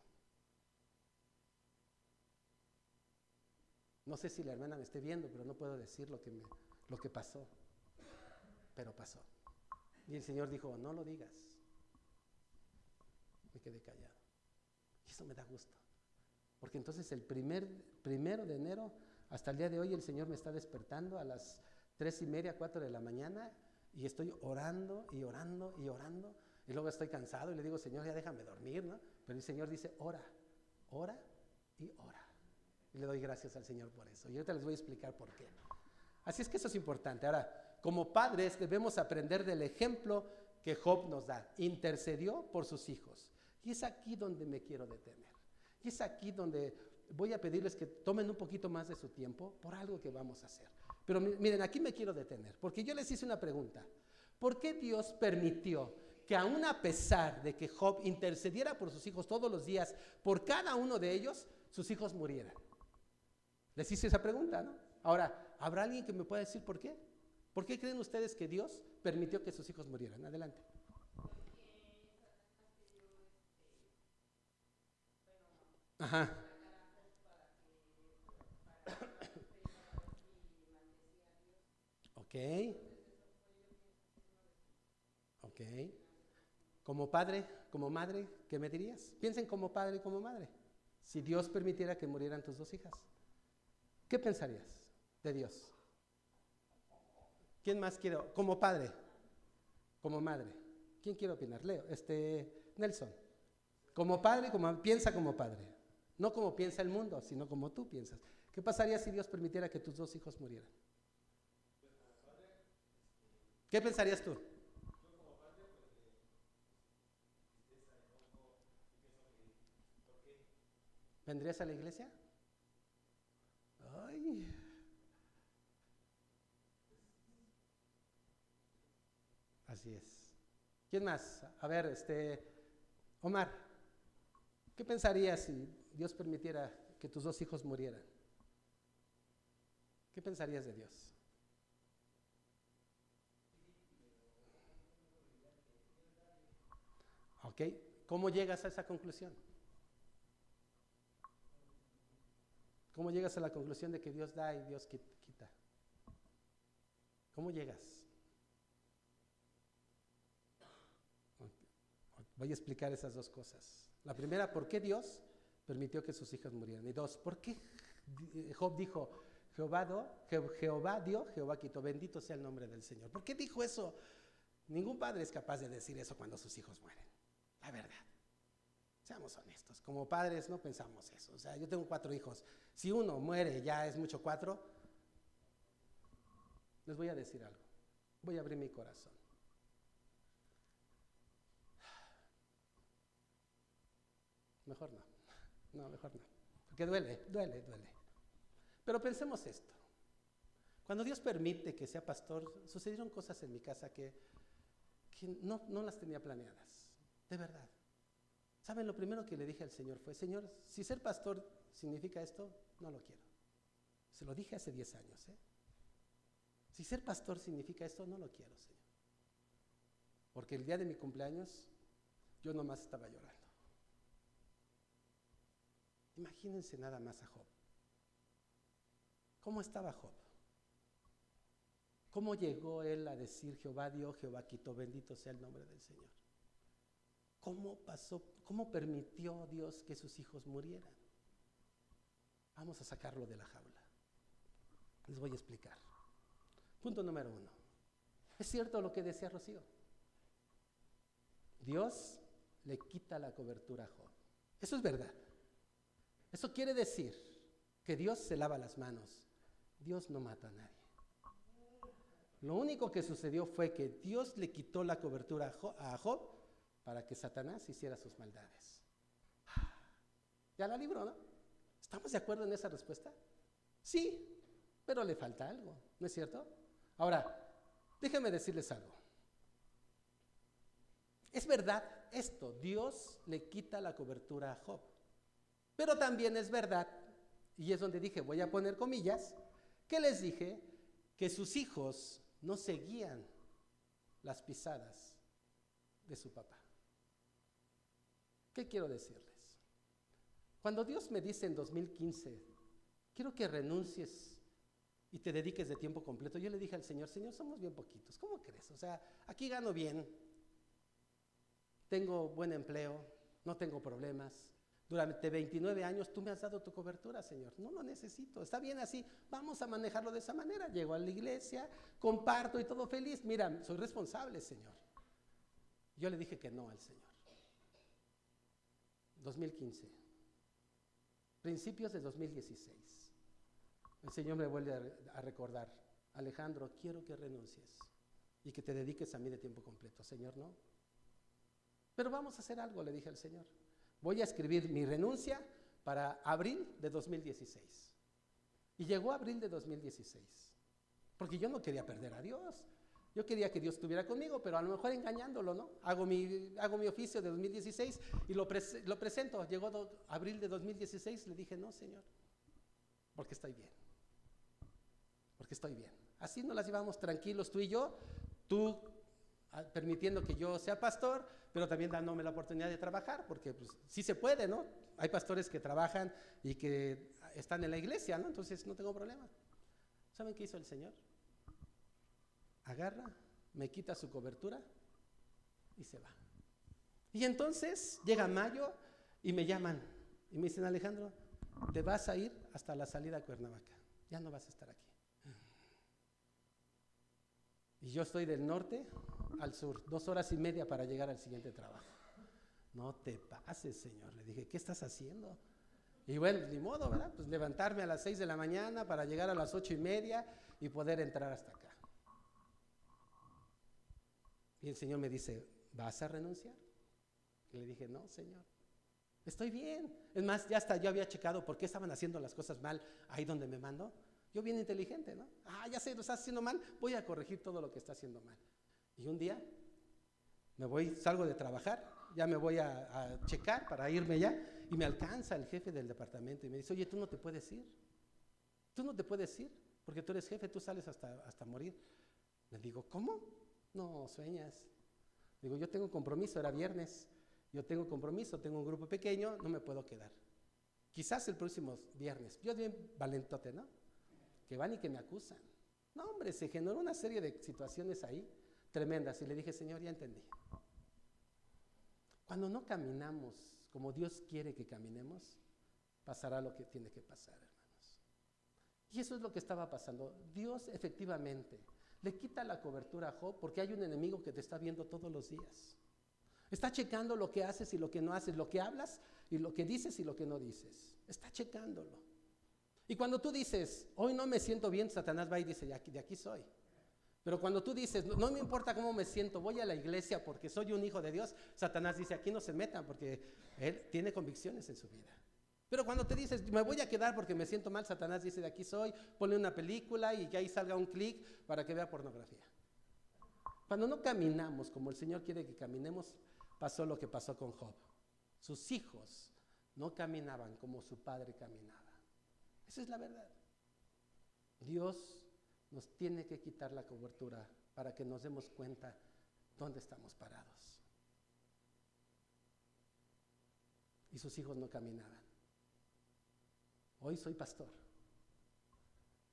No sé si la hermana me esté viendo, pero no puedo decir lo que pasó. Pero pasó. Y el Señor dijo, no lo digas. Me quedé callado. Y eso me da gusto. Porque entonces el primero de enero hasta el día de hoy el Señor me está despertando a las 3:30, 4 de la mañana y estoy orando y orando y orando. Y luego estoy cansado y le digo, Señor, ya déjame dormir, ¿no? Pero el Señor dice, ora, ora y ora. Y le doy gracias al Señor por eso. Y ahorita les voy a explicar por qué. Así es que eso es importante. Ahora, como padres debemos aprender del ejemplo que Job nos da. Intercedió por sus hijos. Y es aquí donde me quiero detener. Y es aquí donde voy a pedirles que tomen un poquito más de su tiempo por algo que vamos a hacer. Pero miren, aquí me quiero detener, porque yo les hice una pregunta. ¿Por qué Dios permitió que aún a pesar de que Job intercediera por sus hijos todos los días, por cada uno de ellos, sus hijos murieran? Les hice esa pregunta, ¿no? Ahora, ¿habrá alguien que me pueda decir por qué? ¿Por qué creen ustedes que Dios permitió que sus hijos murieran? Adelante. Ajá. Ok. Ok. Como padre, como madre, ¿qué me dirías? Piensen como padre y como madre. Si Dios permitiera que murieran tus dos hijas, ¿qué pensarías de Dios? ¿Quién más quiere? Como padre, como madre. ¿Quién quiere opinar? Leo, Nelson. Como padre, piensa como padre. No como piensa el mundo, sino como tú piensas. ¿Qué pasaría si Dios permitiera que tus dos hijos murieran? ¿Qué pensarías tú? ¿Vendrías a la iglesia? Ay. Así es. ¿Quién más? A ver, Omar, ¿qué pensarías si Dios permitiera que tus dos hijos murieran? ¿Qué pensarías de Dios? ¿Ok? ¿Cómo llegas a esa conclusión? ¿Cómo llegas a la conclusión de que Dios da y Dios quita? ¿Cómo llegas? Voy a explicar esas dos cosas. La primera, ¿por qué Dios permitió que sus hijos murieran? Y dos, ¿por qué Job dijo, Jehová dio, Jehová quitó, bendito sea el nombre del Señor? ¿Por qué dijo eso? Ningún padre es capaz de decir eso cuando sus hijos mueren. La verdad. Seamos honestos. Como padres no pensamos eso. O sea, yo tengo 4 hijos. Si uno muere, ya es mucho 4. Les voy a decir algo. Voy a abrir mi corazón. Mejor no. No, mejor no. Porque duele. Pero pensemos esto. Cuando Dios permite que sea pastor, sucedieron cosas en mi casa que no las tenía planeadas. De verdad. ¿Saben? Lo primero que le dije al Señor fue, Señor, si ser pastor significa esto, no lo quiero. Se lo dije hace 10 años, ¿eh? Si ser pastor significa esto, no lo quiero, Señor. Porque el día de mi cumpleaños, yo nomás estaba llorando. Imagínense nada más a Job. ¿Cómo estaba Job? ¿Cómo llegó él a decir Jehová dio, Jehová quitó, bendito sea el nombre del Señor? ¿Cómo pasó, cómo permitió Dios que sus hijos murieran? Vamos a sacarlo de la jaula. Les voy a explicar. Punto número 1. Es cierto lo que decía Rocío. Dios le quita la cobertura a Job. Eso es verdad. Eso quiere decir que Dios se lava las manos. Dios no mata a nadie. Lo único que sucedió fue que Dios le quitó la cobertura a Job para que Satanás hiciera sus maldades. Ya la libró, ¿no? ¿Estamos de acuerdo en esa respuesta? Sí, pero le falta algo, ¿no es cierto? Ahora, déjenme decirles algo. Es verdad esto, Dios le quita la cobertura a Job. Pero también es verdad, y es donde dije, voy a poner comillas, que les dije que sus hijos no seguían las pisadas de su papá. ¿Qué quiero decirles? Cuando Dios me dice en 2015, quiero que renuncies y te dediques de tiempo completo, yo le dije al Señor, Señor, somos bien poquitos, ¿cómo crees? O sea, aquí gano bien, tengo buen empleo, no tengo problemas. Durante 29 años tú me has dado tu cobertura, Señor. No lo necesito, está bien así, vamos a manejarlo de esa manera. Llego a la iglesia, comparto y todo feliz. Mira, soy responsable, Señor. Yo le dije que no al Señor. 2015, principios de 2016. El Señor me vuelve a recordar, Alejandro, quiero que renuncies y que te dediques a mí de tiempo completo. Señor, no. Pero vamos a hacer algo, le dije al Señor. Voy a escribir mi renuncia para abril de 2016. Y llegó abril de 2016. Porque yo no quería perder a Dios. Yo quería que Dios estuviera conmigo, pero a lo mejor engañándolo, ¿no? Hago mi oficio de 2016 y lo presento. Llegó abril de 2016, le dije, no, Señor, porque estoy bien. Porque estoy bien. Así nos las llevamos tranquilos tú y yo, tú permitiendo que yo sea pastor, pero también dándome la oportunidad de trabajar, porque pues sí se puede, ¿no? Hay pastores que trabajan y que están en la iglesia, ¿no? Entonces no tengo problema. ¿Saben qué hizo el Señor? Agarra, me quita su cobertura y se va. Y entonces llega mayo y me llaman y me dicen, Alejandro, te vas a ir hasta la salida a Cuernavaca, ya no vas a estar aquí. Y yo estoy del norte al sur, 2 horas y media para llegar al siguiente trabajo. No te pases, Señor. Le dije, ¿qué estás haciendo? Y bueno, ni modo, ¿verdad? Pues levantarme a las 6 de la mañana para llegar a las 8:30 y poder entrar hasta acá. Y el Señor me dice, ¿vas a renunciar? Y le dije, no, Señor, estoy bien. Es más, ya hasta yo había checado por qué estaban haciendo las cosas mal ahí donde me mandó. Yo bien inteligente, ¿no? Ya sé, lo estás haciendo mal, voy a corregir todo lo que está haciendo mal. Y un día salgo de trabajar, ya me voy a checar para irme ya, y me alcanza el jefe del departamento y me dice, oye, tú no te puedes ir, porque tú eres jefe, tú sales hasta morir. Le digo, ¿cómo? No, sueñas. Digo, yo tengo compromiso, era viernes, yo tengo compromiso, tengo un grupo pequeño, no me puedo quedar. Quizás el próximo viernes, yo bien valentote, ¿no? Que van y que me acusan. No, hombre, se generó una serie de situaciones ahí tremendas y le dije, Señor, ya entendí. Cuando no caminamos como Dios quiere que caminemos, pasará lo que tiene que pasar, hermanos. Y eso es lo que estaba pasando. Dios efectivamente le quita la cobertura a Job porque hay un enemigo que te está viendo todos los días. Está checando lo que haces y lo que no haces, lo que hablas y lo que dices y lo que no dices. Está checándolo. Y cuando tú dices, hoy no me siento bien, Satanás va y dice, de aquí soy. Pero cuando tú dices, no me importa cómo me siento, voy a la iglesia porque soy un hijo de Dios, Satanás dice, aquí no se metan porque él tiene convicciones en su vida. Pero cuando te dices, me voy a quedar porque me siento mal, Satanás dice, de aquí soy, ponle una película y que ahí salga un clic para que vea pornografía. Cuando no caminamos como el Señor quiere que caminemos, pasó lo que pasó con Job. Sus hijos no caminaban como su padre caminaba. Esa es la verdad. Dios nos tiene que quitar la cobertura para que nos demos cuenta dónde estamos parados. Y sus hijos no caminaban. Hoy soy pastor.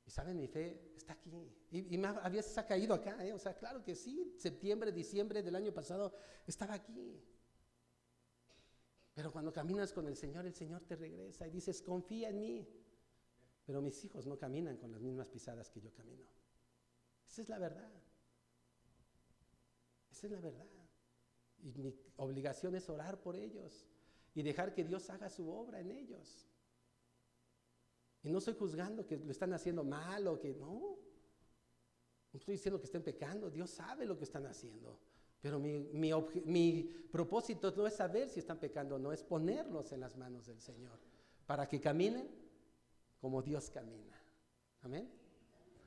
Y saben, mi fe está aquí. Y a veces ha caído acá, O sea, claro que sí, septiembre, diciembre del año pasado estaba aquí. Pero cuando caminas con el Señor te regresa y dices, confía en mí. Pero mis hijos no caminan con las mismas pisadas que yo camino. Esa es la verdad. Esa es la verdad. Y mi obligación es orar por ellos y dejar que Dios haga su obra en ellos. Y no estoy juzgando que lo están haciendo mal o que no. No estoy diciendo que estén pecando. Dios sabe lo que están haciendo. Pero mi propósito no es saber si están pecando o no, es ponerlos en las manos del Señor para que caminen como Dios camina. Amén.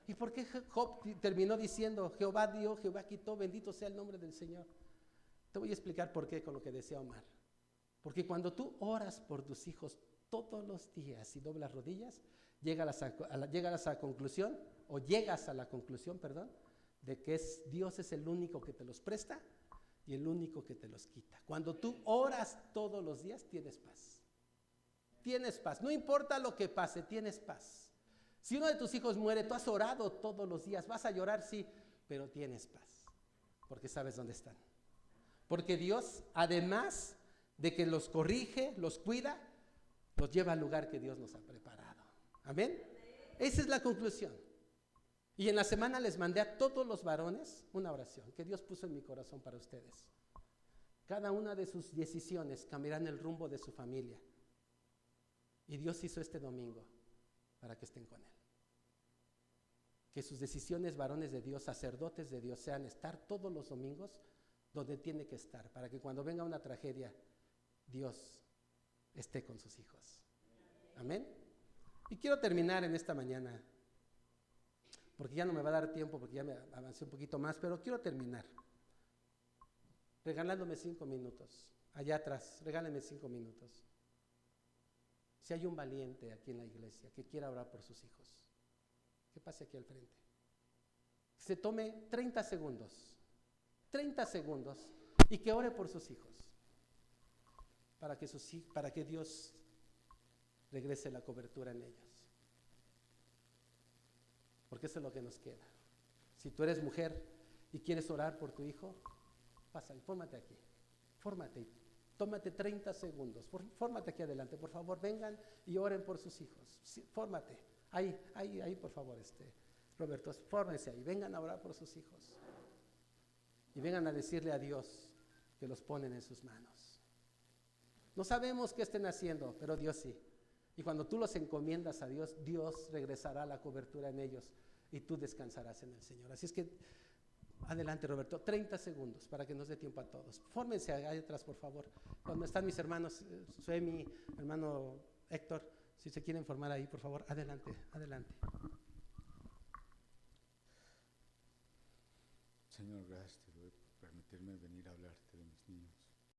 ¿Y por qué Job terminó diciendo, Jehová dio, Jehová quitó, bendito sea el nombre del Señor? Te voy a explicar por qué con lo que decía Omar. Porque cuando tú oras por tus hijos todos los días y doblas rodillas, llegas a la conclusión, de que Dios es el único que te los presta y el único que te los quita. Cuando tú oras todos los días, tienes paz. Tienes paz. No importa lo que pase, tienes paz. Si uno de tus hijos muere, tú has orado todos los días, vas a llorar, sí, pero tienes paz, porque sabes dónde están. Porque Dios, además de que los corrige, los cuida, los lleva al lugar que Dios nos ha preparado. Amén. Esa es la conclusión. Y en la semana les mandé a todos los varones una oración que Dios puso en mi corazón para ustedes. Cada una de sus decisiones cambiarán el rumbo de su familia. Y Dios hizo este domingo para que estén con Él. Que sus decisiones, varones de Dios, sacerdotes de Dios, sean estar todos los domingos donde tiene que estar, para que cuando venga una tragedia, Dios esté con sus hijos. Amén. Y quiero terminar en esta mañana, porque ya no me va a dar tiempo, porque ya me avancé un poquito más, pero quiero terminar regalándome 5 minutos. Allá atrás, regálenme 5 minutos. Si hay un valiente aquí en la iglesia que quiera orar por sus hijos, que pase aquí al frente. Que se tome 30 segundos, y que ore por sus hijos, para que Dios regrese la cobertura en ellos. Porque eso es lo que nos queda. Si tú eres mujer y quieres orar por tu hijo, pasa y fórmate aquí. Fórmate. Tómate 30 segundos. Fórmate aquí adelante. Por favor, vengan y oren por sus hijos. Sí, fórmate. Ahí, por favor, Roberto, fórmense ahí. Vengan a orar por sus hijos. Y vengan a decirle a Dios que los ponen en sus manos. No sabemos qué estén haciendo, pero Dios sí. Y cuando tú los encomiendas a Dios, Dios regresará la cobertura en ellos y tú descansarás en el Señor. Así es que, adelante, Roberto, 30 segundos para que nos dé tiempo a todos. Fórmense ahí atrás, por favor. Donde están mis hermanos, Suemi, hermano Héctor, si se quieren formar ahí, por favor, adelante. Señor, gracias te doy por permitirme venir a hablar